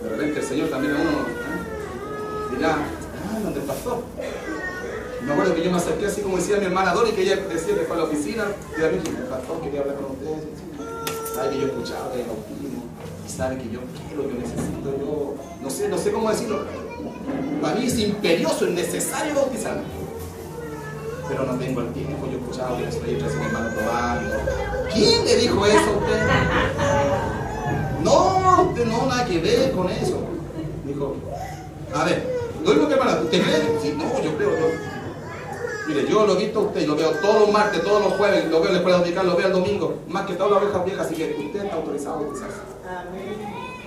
De repente el Señor también a uno dirá, ¿dónde el pastor? Y me acuerdo que yo me acerqué así como decía mi hermana Dori, que ella decía que fue a la oficina, y a mí dije, el pastor quería hablar con ustedes. Sabe que yo escuchaba el bautismo, y sabe que yo quiero, yo necesito, yo no sé cómo decirlo. Para mí es imperioso, es necesario bautizarme. Pero no tengo el tiempo, yo escuchaba que estoy recién hermano probando. ¿Quién le dijo eso a usted? No, usted no, nada que ver con eso. Dijo, a ver, lo mismo que hermana, ¿usted cree? Sí, no, yo creo, no. Mire, yo lo he visto a usted, lo veo todos los martes, todos los jueves, lo veo en la escuela dominical, lo veo el domingo, más que todas las ovejas viejas, así que usted está autorizado a bautizarse.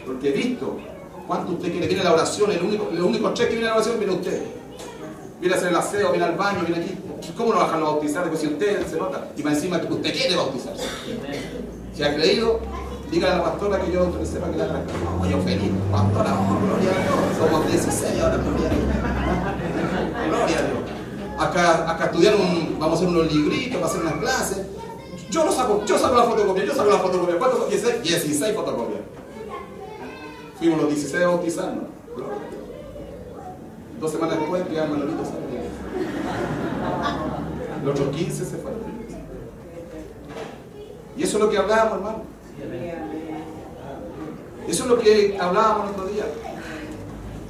Porque he visto cuánto usted quiere, viene a la oración, los únicos 3 que vienen a la oración viene usted. Viene a hacer el aseo, viene al baño, viene aquí. ¿Cómo no bajan a bautizar? Porque si usted se nota, y más encima que usted quiere bautizarse. Si ha creído, dígale a la pastora que yo autoricé para que la haga. No, yo feliz, pastora, gloria a Dios. Somos 16 ahora, gloria a Dios. Gloria a Dios. Acá estudiar vamos a hacer unos libritos, para hacer unas clases. Yo saco la fotocopia. ¿Cuántos? 16 fotocopias. Fuimos los 16 a bautizarnos. 2 semanas después, que Manolito salió. Los otros 15 se fueron. Y eso es lo que hablábamos, hermano. Eso es lo que hablábamos el otro día.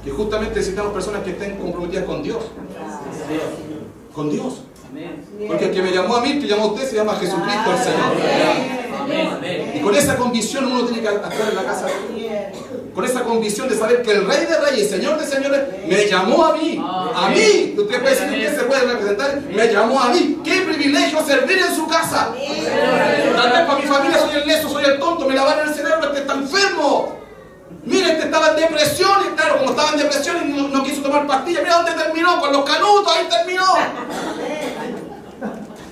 Que justamente necesitamos personas que estén comprometidas con Dios. Con Dios. Porque el que me llamó a mí, que llamó a usted, se llama Jesucristo el Señor. Y con esa convicción uno tiene que actuar en la casa de Dios. Con esa convicción de saber que el Rey de Reyes, Señor de Señores, me llamó a mí. A mí. Usted puede decir que se puede representar. Me llamó a mí. ¡Qué privilegio servir en su casa! Tal vez para mi familia soy el necio, soy el tonto, me lavaron el cerebro, este está enfermo. Mira, este estaba en depresión y claro, como estaba en depresión y no quiso tomar pastillas, mira dónde terminó, con los canutos, ahí terminó.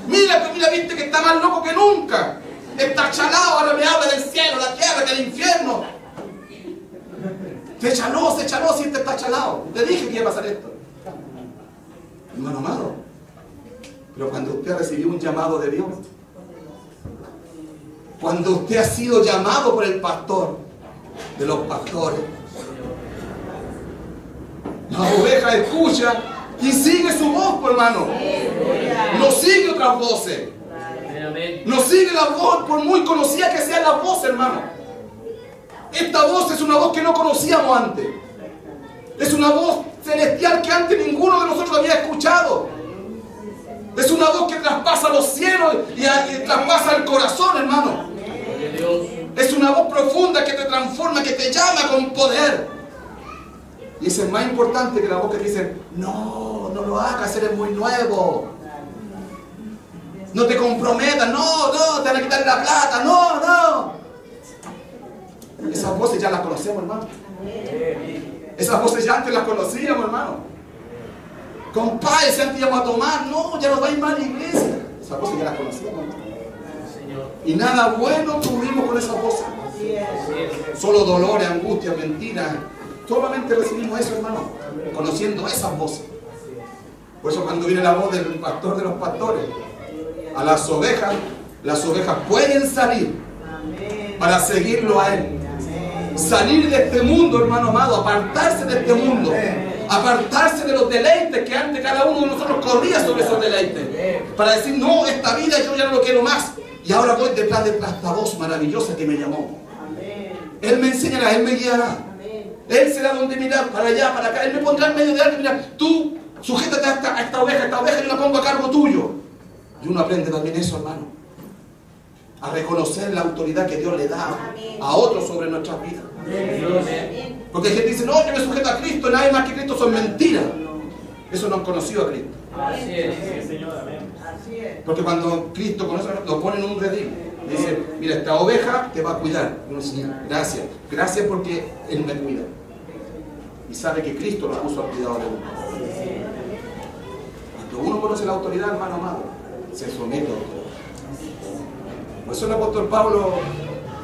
Mira, viste que está más loco que nunca. Está chalado, ahora me habla del cielo, la tierra, del infierno. Se chaló, si este está chalado. Te dije que iba a pasar esto. Hermano amado, pero cuando usted ha recibido un llamado de Dios, cuando usted ha sido llamado por el pastor de los pastores, la oveja escucha y sigue su voz, por hermano. No sigue otras voces. No sigue la voz, por muy conocida que sea la voz, hermano. Esta voz es una voz que no conocíamos antes. Es una voz celestial que antes ninguno de nosotros había escuchado. Es una voz que traspasa los cielos y traspasa el corazón, hermano. Es una voz profunda que te transforma, que te llama con poder. Y eso es más importante que la voz que dice, no lo hagas, eres muy nuevo. No te comprometas, no, te van a quitar la plata, no. Esas voces ya las conocemos, hermano. Esas voces ya antes las conocíamos, hermano. Compadre, si antes íbamos a tomar, no, ya no va a ir más a la iglesia. Esas voces ya las conocíamos, hermano. Y nada bueno tuvimos con esas voces. Solo dolores, angustias, mentiras. Solamente recibimos eso, hermano, conociendo esas voces. Por eso cuando viene la voz del pastor de los pastores, a las ovejas pueden salir para seguirlo a él. Salir de este mundo, hermano amado, apartarse de este mundo, Apartarse de los deleites que antes cada uno de nosotros corría sobre esos deleites. Para decir, no, esta vida yo ya no lo quiero más. Y ahora voy detrás de esta voz maravillosa que me llamó. Él me enseñará, Él me guiará. Él será donde mirar, para allá, para acá. Él me pondrá en medio de alguien. Mira, tú sujétate a esta oveja yo la pongo a cargo tuyo. Y uno aprende también eso, hermano. A reconocer la autoridad que Dios le da a otros sobre nuestras vidas. Porque hay gente que dice, no, yo me sujeto a Cristo, nadie más que Cristo, son mentiras. Eso no han conocido a Cristo. Así es, Señor, amén. Porque cuando Cristo conoce, lo pone en un redil. Dice, mira, esta oveja te va a cuidar. Y uno dice, gracias. Gracias porque Él me cuida. Y sabe que Cristo lo puso al cuidado de uno. Cuando uno conoce la autoridad, hermano amado, se somete a la autoridad. Por eso el apóstol Pablo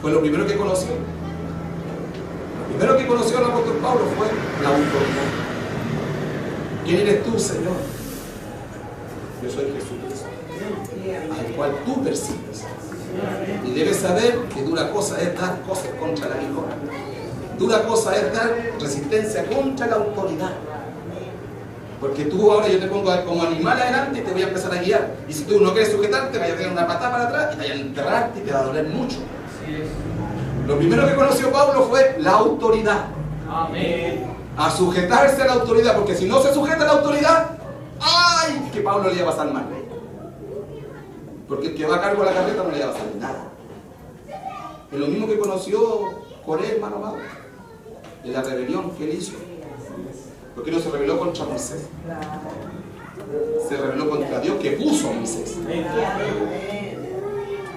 fue lo primero que conoció. Lo primero que conoció el apóstol Pablo fue la autoridad. ¿Quién eres tú, Señor? Yo soy Jesucristo, al cual tú persigues. Y debes saber que dura cosa es dar cosas contra la aguijón. Dura cosa es dar resistencia contra la autoridad. Porque tú ahora yo te pongo como animal adelante y te voy a empezar a guiar. Y si tú no quieres sujetarte, vas a tener una patada para atrás y te vas a enterrarte y te va a doler mucho. Lo primero que conoció Pablo fue la autoridad. Amén. A sujetarse a la autoridad, porque si no se sujeta a la autoridad, ¡ay! Que Pablo le iba a pasar mal. Porque el que va a cargo de la carreta no le iba a pasar nada. Es lo mismo que conoció Coré, hermano amado, de la rebelión que él hizo. Porque no se rebeló contra Moisés. Se rebeló contra Dios que puso a Moisés.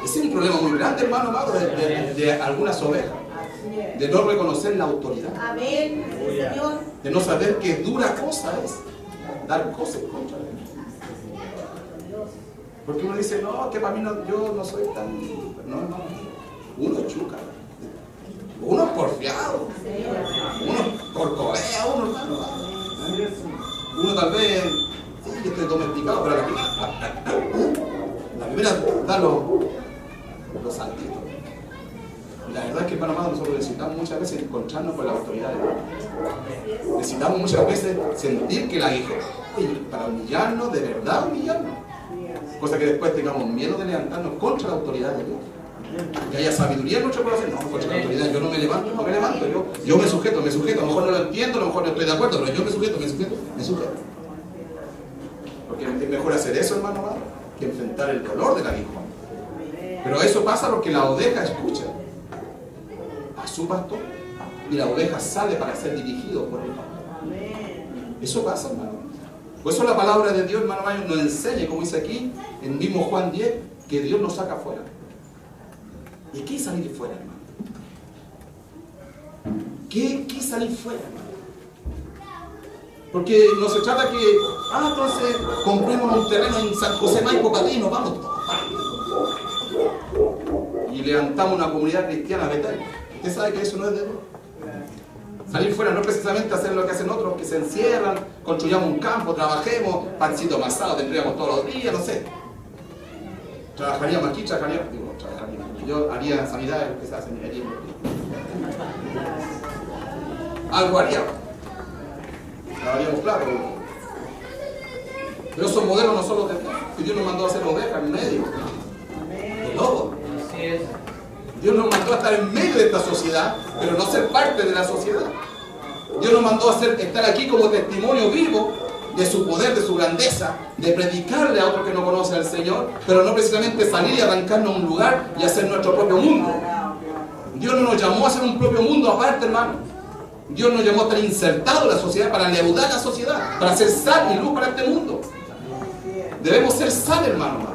Ese es un problema muy grande, hermano amado, de algunas ovejas. De no reconocer la autoridad. Amén, Señor. De no saber qué dura cosa es dar cosas contra Él. Porque uno dice, no, que para mí no, yo no soy tan... No, no. Uno es chuca. Uno es porfiado. Uno es corcovea, uno tal vez... Sí, yo estoy domesticado, pero la primera da los saltitos. La verdad es que, hermano amado, nosotros necesitamos muchas veces encontrarnos con la autoridad de Dios. Necesitamos muchas veces sentir que la aguijón, para humillarnos, de verdad humillarnos. Cosa que después tengamos miedo de levantarnos contra la autoridad de Dios. Que haya sabiduría en nuestro corazón. No, contra la autoridad, yo no me levanto, yo me sujeto, a lo mejor no lo entiendo, a lo mejor no estoy de acuerdo, pero yo me sujeto. Porque es mejor hacer eso, hermano amado, que enfrentar el dolor del aguijón. Pero eso pasa porque la oveja escucha a su pastor y la oveja sale para ser dirigido por él. Eso pasa, hermano. Por eso la palabra de Dios, hermano, nos enseña, como dice aquí en mismo Juan 10, que Dios nos saca fuera. ¿Y qué es salir fuera, hermano? ¿Qué es salir fuera, hermano? Porque no se trata que, entonces compremos un terreno en San José Maipo para ti y nos vamos todos. Y levantamos una comunidad cristiana de tal. Usted sabe que eso no es de Dios. Salir fuera no es precisamente hacer lo que hacen otros, que se encierran, construyamos un campo, trabajemos, pancito amasado tendríamos todos los días, no sé. Trabajaríamos aquí, trabajaríamos. Yo haría sanidad, lo que se hace allí. Algo haríamos. Lavaríamos platos. Pero esos modelos no solo de Dios. Dios nos mandó a hacer ovejas en medio de lobos. Así es. Dios nos mandó a estar en medio de esta sociedad, pero no ser parte de la sociedad. Dios nos mandó a estar aquí como testimonio vivo de su poder, de su grandeza, de predicarle a otros que no conocen al Señor, pero no precisamente salir y arrancarnos a un lugar y hacer nuestro propio mundo. Dios no nos llamó a hacer un propio mundo aparte, hermano. Dios nos llamó a estar insertados en la sociedad para leudar la sociedad, para ser sal y luz para este mundo. Debemos ser sal, hermano.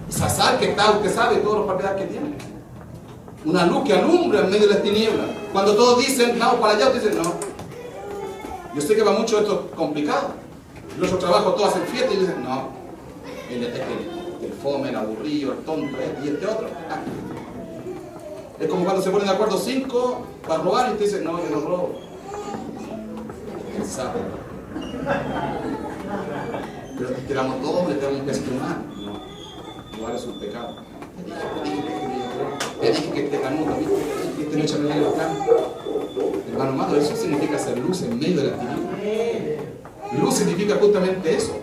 Esa sal que está, usted sabe, todas las propiedades que tiene. Una luz que alumbra en medio de las tinieblas. Cuando todos dicen, vamos para allá, usted dice, no. Yo sé que para muchos esto es complicado. Los otros trabajos todos hacen fiesta y dicen, no. El fome, el aburrido, el tonto, y este otro. Es como cuando se ponen de acuerdo 5 para robar y usted dice, no, yo no robo. El sapo. Pero te damos doble, te damos un gesto humano. No, igual es un pecado. Te dije que este canuto, que este no echa medio acá. Hermano amado, eso significa hacer luz en medio de la tiniebla. Luz significa justamente eso,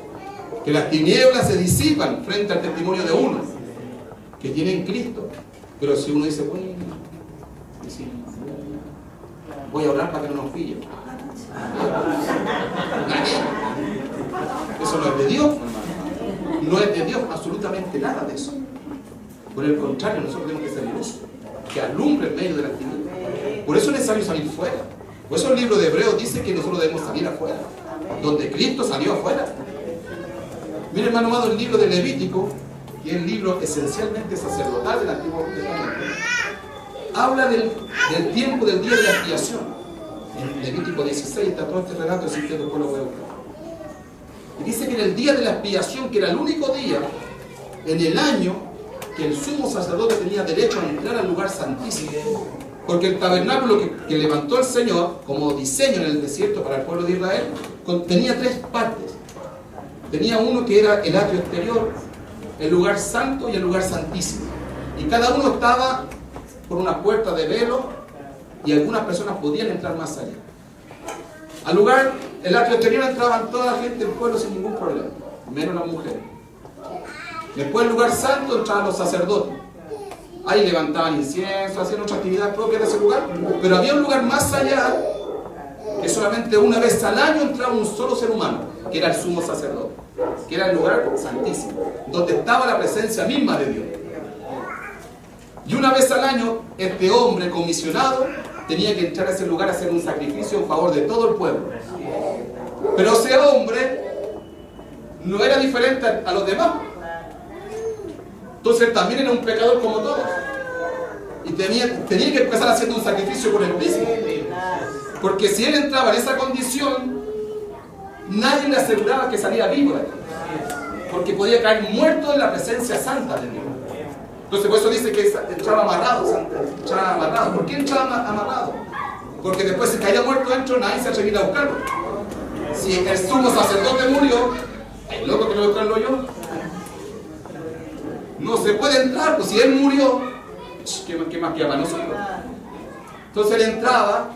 que las tinieblas se disipan frente al testimonio de uno que tiene en Cristo. Pero si uno dice, bueno, sí, voy a orar para que no nos pillen. Eso no es de Dios, hermano. No es de Dios absolutamente nada de eso. Por el contrario, nosotros tenemos que ser luz, que alumbre en medio de las tinieblas. Por eso es necesario salir fuera. Por eso el libro de Hebreos dice que nosotros debemos salir afuera, donde Cristo salió afuera. Mire, hermano amado, el libro de Levítico, que es el libro esencialmente sacerdotal del Antiguo Testamento, habla del tiempo del día de la expiación. En Levítico 16 está todo este relato, así que después lo voy a buscar. Y dice que en el día de la expiación, que era el único día en el año que el sumo sacerdote tenía derecho a entrar al lugar santísimo. Porque el tabernáculo que levantó el Señor como diseño en el desierto para el pueblo de Israel tenía tres partes. Tenía uno que era el atrio exterior, el lugar santo y el lugar santísimo. Y cada uno estaba por una puerta de velo y algunas personas podían entrar más allá. Al lugar, el atrio exterior entraban toda la gente del pueblo sin ningún problema, menos las mujeres. Después, el lugar santo, entraban los sacerdotes. Ahí levantaban incienso, hacían otra actividad propia de ese lugar. Pero había un lugar más allá, que solamente una vez al año entraba un solo ser humano, que era el sumo sacerdote, que era el lugar santísimo, donde estaba la presencia misma de Dios. Y una vez al año, este hombre comisionado tenía que entrar a ese lugar a hacer un sacrificio en favor de todo el pueblo. Pero ese hombre no era diferente a los demás. Entonces también era un pecador como todos. Y tenía que empezar haciendo un sacrificio por él mismo. Porque si él entraba en esa condición, nadie le aseguraba que salía vivo. Porque podía caer muerto en la presencia santa de Dios. Entonces por eso dice que entraba amarrado. ¿Por qué entraba amarrado? Porque después si caía muerto dentro, nadie se atrevía a buscarlo. Si el sumo sacerdote murió, el loco que lo buscarlo yo. No se puede entrar, pues si él murió, ¿qué más queda para nosotros? Entonces él entraba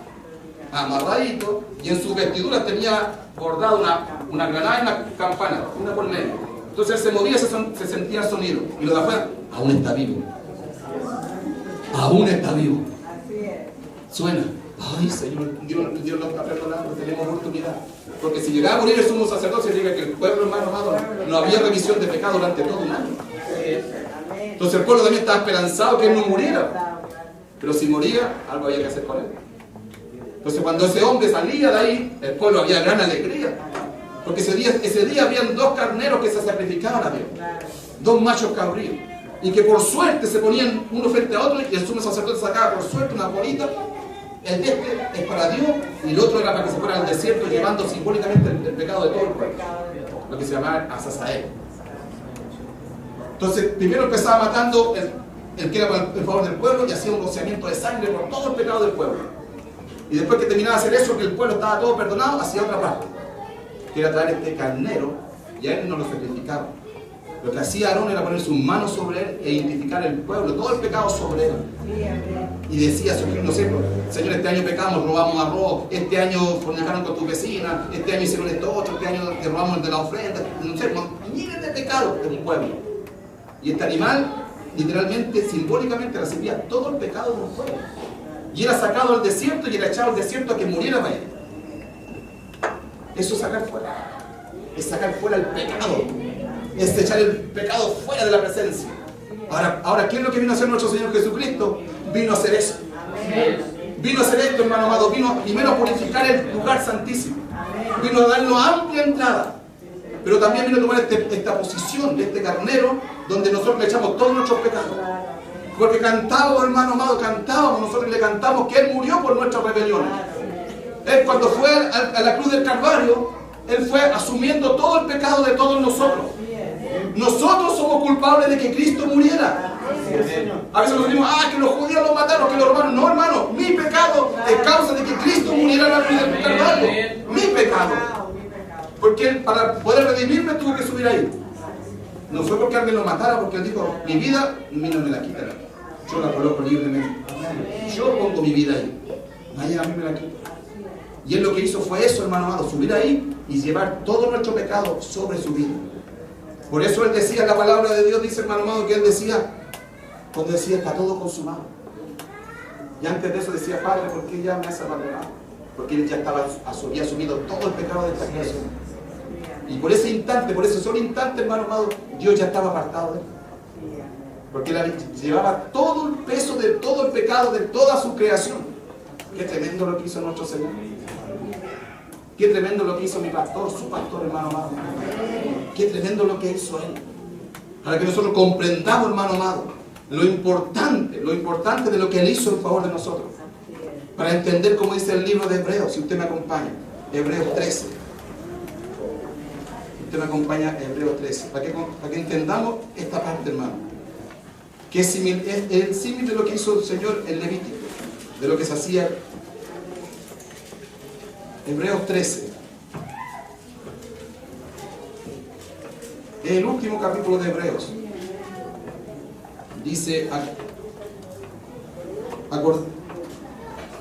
amarradito y en sus vestiduras tenía bordado una granada y una campana, una por medio. Entonces él se movía, se sentía el sonido. Y los de afuera, aún está vivo. Aún está vivo. Suena. Ay, Señor, Dios nos está perdonando, tenemos oportunidad. Porque si llegaba a morir el sumo sacerdote, significa que el pueblo, hermano amado, no había remisión de pecado durante todo un año. Entonces el pueblo también estaba esperanzado que él no muriera. Pero si moría, algo había que hacer con él. Entonces cuando ese hombre salía de ahí, el pueblo había gran alegría. Porque ese día habían dos carneros que se sacrificaban a Dios. Dos machos cabríos. Y que por suerte se ponían uno frente a otro y el sumo sacerdote sacaba por suerte una bolita. El de este es para Dios y el otro era para que se fuera al desierto llevando simbólicamente el pecado de todo el pueblo. Lo que se llamaba Azazael. Entonces, primero empezaba matando el que era en favor del pueblo y hacía un rociamiento de sangre por todo el pecado del pueblo. Y después que terminaba de hacer eso, que el pueblo estaba todo perdonado, hacía otra parte, que era traer este carnero y a él no lo sacrificaba. Lo que hacía Aarón era poner sus manos sobre él e identificar el pueblo, todo el pecado sobre él. Y decía, no sé, Señor, este año pecamos, robamos arroz, este año fornicaron con tu vecina, este año hicieron esto otro, este año te robamos el de la ofrenda, no sé, miles de pecados de un pueblo. Y este animal, literalmente, simbólicamente, recibía todo el pecado de un pueblo. Y era sacado al desierto y era echado al desierto a que muriera para él. Eso es sacar fuera. Es sacar fuera el pecado. Es echar el pecado fuera de la presencia. Ahora, ¿qué es lo que vino a hacer nuestro Señor Jesucristo? Vino a hacer eso. Vino a hacer esto, hermano amado. Vino primero a purificar el lugar santísimo. Vino a darnos amplia entrada. Pero también vino a tomar esta posición de este carnero donde nosotros le echamos todos nuestros pecados. Porque cantábamos, hermano amado, nosotros le cantamos que Él murió por nuestras rebeliones. Él cuando fue a la cruz del Calvario, Él fue asumiendo todo el pecado de todos nosotros. Nosotros somos culpables de que Cristo muriera. A veces nos decimos, que los judíos lo mataron, que los romanos. No, hermano, mi pecado es causa de que Cristo muriera en la cruz del Calvario. Mi pecado. Porque Él, para poder redimirme, tuvo que subir ahí. No fue porque alguien lo matara, porque Él dijo, mi vida, a mí no me la quitará. Yo la coloco libremente. Yo pongo mi vida ahí. Nadie a mí me la quita. Y Él lo que hizo fue eso, hermano amado, subir ahí y llevar todo nuestro pecado sobre su vida. Por eso Él decía, la palabra de Dios dice, hermano amado, que Él decía, cuando decía, está todo consumado. Y antes de eso decía, Padre, ¿por qué ya me has abandonado? Porque Él ya había asumido todo el pecado de esta creación. Y por ese instante, por ese solo instante, hermano amado, Dios ya estaba apartado de Él. Porque Él llevaba todo el peso de todo el pecado de toda su creación. Qué tremendo lo que hizo nuestro Señor. Qué tremendo lo que hizo mi pastor, su pastor, hermano amado. Qué tremendo lo que hizo Él. Para que nosotros comprendamos, hermano amado, lo importante de lo que Él hizo en favor de nosotros. Para entender cómo dice el libro de Hebreos, si usted me acompaña, Hebreos 13. Usted me acompaña a Hebreos 13, para que entendamos esta parte, hermano. Que es el símil de lo que hizo el Señor en Levítico, de lo que se hacía. Hebreos 13. El último capítulo de Hebreos. Dice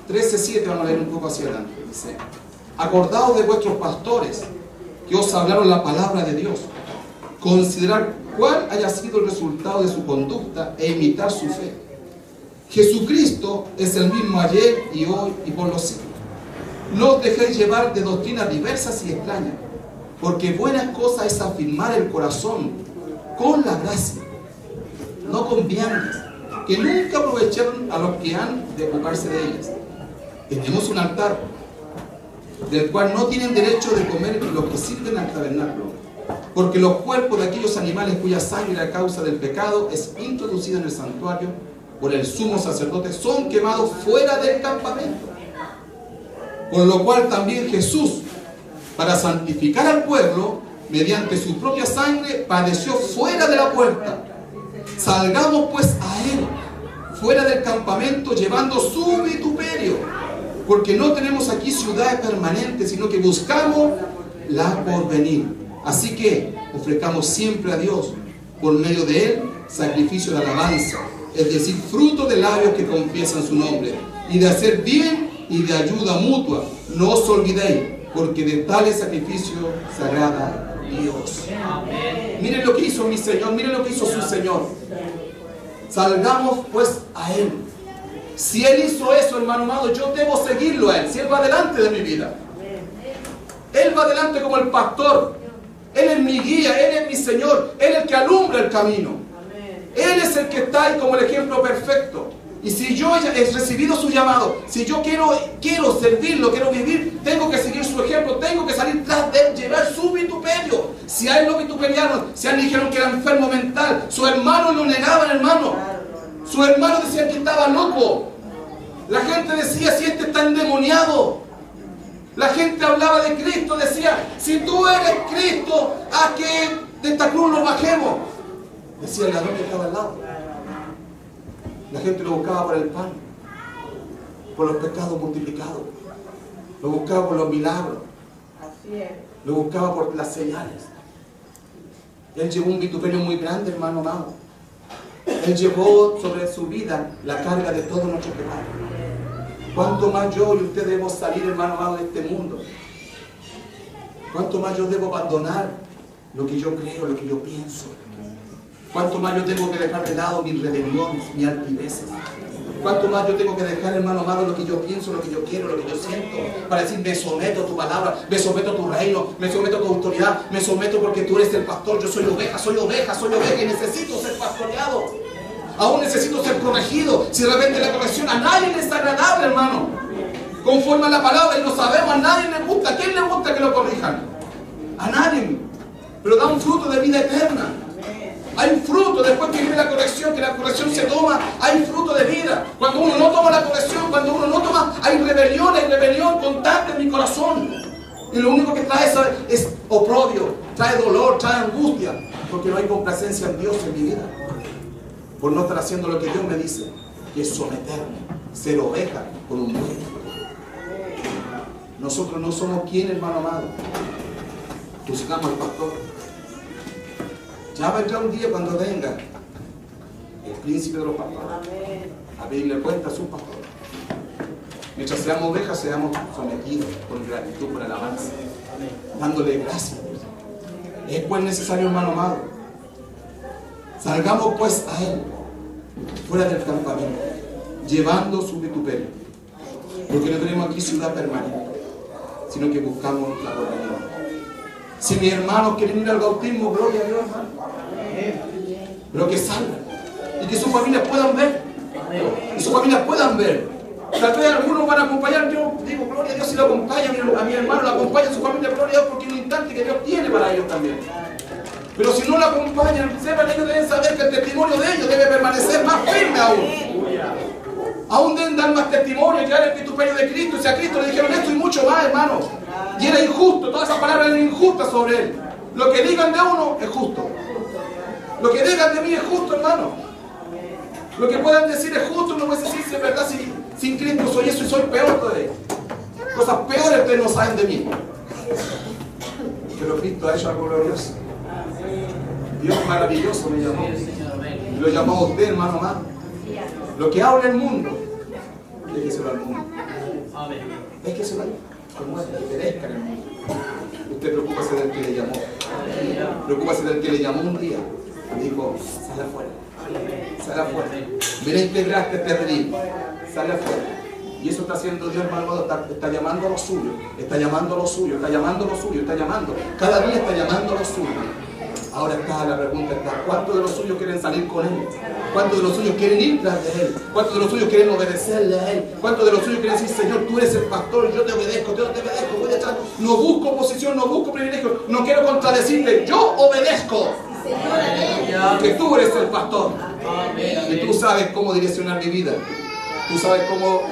13:7, vamos a leer un poco hacia adelante. Dice, acordaos de vuestros pastores que os hablaron la palabra de Dios. Considerar cuál haya sido el resultado de su conducta e imitar su fe. Jesucristo es el mismo ayer y hoy y por los siglos. No os dejéis llevar de doctrinas diversas y extrañas, porque buena cosa es afirmar el corazón con la gracia, no con viandas, que nunca aprovecharon a los que han de ocuparse de ellas. Tenemos un altar, del cual no tienen derecho de comer los que sirven al tabernáculo, porque los cuerpos de aquellos animales cuya sangre la causa del pecado es introducida en el santuario por el sumo sacerdote son quemados fuera del campamento. Por lo cual también Jesús, para santificar al pueblo, mediante su propia sangre, padeció fuera de la puerta. Salgamos pues a Él, fuera del campamento, llevando su vituperio, porque no tenemos aquí ciudades permanentes, sino que buscamos la porvenir. Así que ofrezcamos siempre a Dios, por medio de Él, sacrificio de alabanza, es decir, fruto de labios que confiesan su nombre, y de hacer bien y de ayuda mutua. No os olvidéis, porque de tales sacrificios se agrada Dios. Miren lo que hizo mi Señor, miren lo que hizo su Señor. Salgamos pues a Él. Si Él hizo eso, hermano amado, yo debo seguirlo a Él. Si Él va delante de mi vida, Él va delante como el pastor. Él es mi guía, Él es mi Señor, Él es el que alumbra el camino. Él es el que está ahí como el ejemplo perfecto. Y si yo he recibido su llamado, si yo quiero servirlo, quiero vivir, tengo que seguir su ejemplo, tengo que salir tras de él, llevar su vituperio. Si a él lo vituperiaron, si a él dijeron que era enfermo mental, sus hermanos lo negaban, hermano. Sus hermanos decían que estaba loco. La gente decía, si este está endemoniado. La gente hablaba de Cristo, decía, si tú eres Cristo, a que de esta cruz lo bajemos. Decía el ladrón que estaba al lado. La gente lo buscaba por el pan, por los pecados multiplicados, lo buscaba por los milagros, lo buscaba por las señales. Él llevó un vituperio muy grande, hermano amado. Él llevó sobre su vida la carga de todos nuestros pecados. ¿Cuánto más yo y usted debemos salir, hermano amado, de este mundo? ¿Cuánto más yo debo abandonar lo que yo creo, lo que yo pienso? ¿Cuánto más yo tengo que dejar de lado mis rebeliones, mis altiveces? ¿Cuánto más yo tengo que dejar, hermano amado, lo que yo pienso, lo que yo quiero, lo que yo siento? Para decir, me someto a tu palabra, me someto a tu reino, me someto a tu autoridad, me someto porque tú eres el pastor, yo soy oveja y necesito ser pastoreado. Aún necesito ser corregido. Si de repente la corrección a nadie le es agradable, hermano. Conforme a la palabra, y lo sabemos, a nadie le gusta. ¿A quién le gusta que lo corrijan? A nadie. Pero da un fruto de vida eterna. Hay un fruto después que viene la corrección, que la corrección se toma, hay fruto de vida. Cuando uno no toma la corrección, cuando uno no toma, hay rebelión constante en mi corazón. Y lo único que trae es oprobio, trae dolor, trae angustia, porque no hay complacencia en Dios en mi vida. Por no estar haciendo lo que Dios me dice, que es someterme, ser oveja con un buey. Nosotros no somos quien, hermano amado. Buscamos al pastor. Ya vendrá un día cuando venga el príncipe de los pastores a pedirle cuenta a su pastor. Mientras seamos ovejas, seamos sometidos por gratitud, por alabanza, dándole gracias. Es pues necesario, hermano amado, salgamos pues a Él, fuera del campamento, llevando su vituperio, porque no tenemos aquí ciudad permanente, sino que buscamos la porvenir. Si mis hermanos quieren ir al bautismo, gloria a Dios, hermano, pero que salgan y que sus familias puedan ver, y sus familias puedan ver. Tal vez algunos van a acompañar, yo digo, gloria a Dios, si lo acompaña a mi hermano, lo acompaña a su familia, gloria a Dios, porque es un instante que Dios tiene para ellos también. Pero si no lo acompañan, sepan, ellos deben saber que el testimonio de ellos debe permanecer más firme aún. Aún deben dar más testimonio y llevar el vituperio de Cristo. Si a Cristo le dijeron esto y mucho más, hermano, y era injusto, todas esas palabras eran injustas sobre Él. Lo que digan de uno es justo. Lo que digan de mí es justo, hermano. Lo que puedan decir es justo, no puede decir si es verdad, si sin Cristo soy eso y soy peor todavía. Cosas peores ustedes no saben de mí. Pero Cristo ha hecho algo glorioso. Dios maravilloso me llamó. Y lo llamó a usted, hermano amado. Lo que habla el mundo, déjeselo al mundo. Déjeselo al mundo. Como es, que perezca en el mundo. Usted preocúpese del que le llamó. Preocúpese del que le llamó un día. Dijo, sal afuera. Sal afuera. Mira, integraste este redil. Sale afuera. Y eso está haciendo Dios, hermano, está llamando a lo suyo, está llamando a lo suyo, está llamando a lo suyo, está llamando. Cada día está llamando a lo suyo. Ahora está la pregunta, ¿cuántos de los suyos quieren salir con Él? ¿Cuántos de los suyos quieren ir tras de Él? ¿Cuántos de los suyos quieren obedecerle a Él? ¿Cuántos de los suyos quieren decir, Señor, tú eres el pastor, yo te obedezco, voy a echar, no busco posición, no busco privilegio, no quiero contradecirle, yo obedezco. Porque tú eres el pastor. Y tú sabes cómo direccionar mi vida. Tú sabes cómo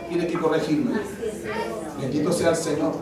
tienes que corregirme. Bendito sea el Señor.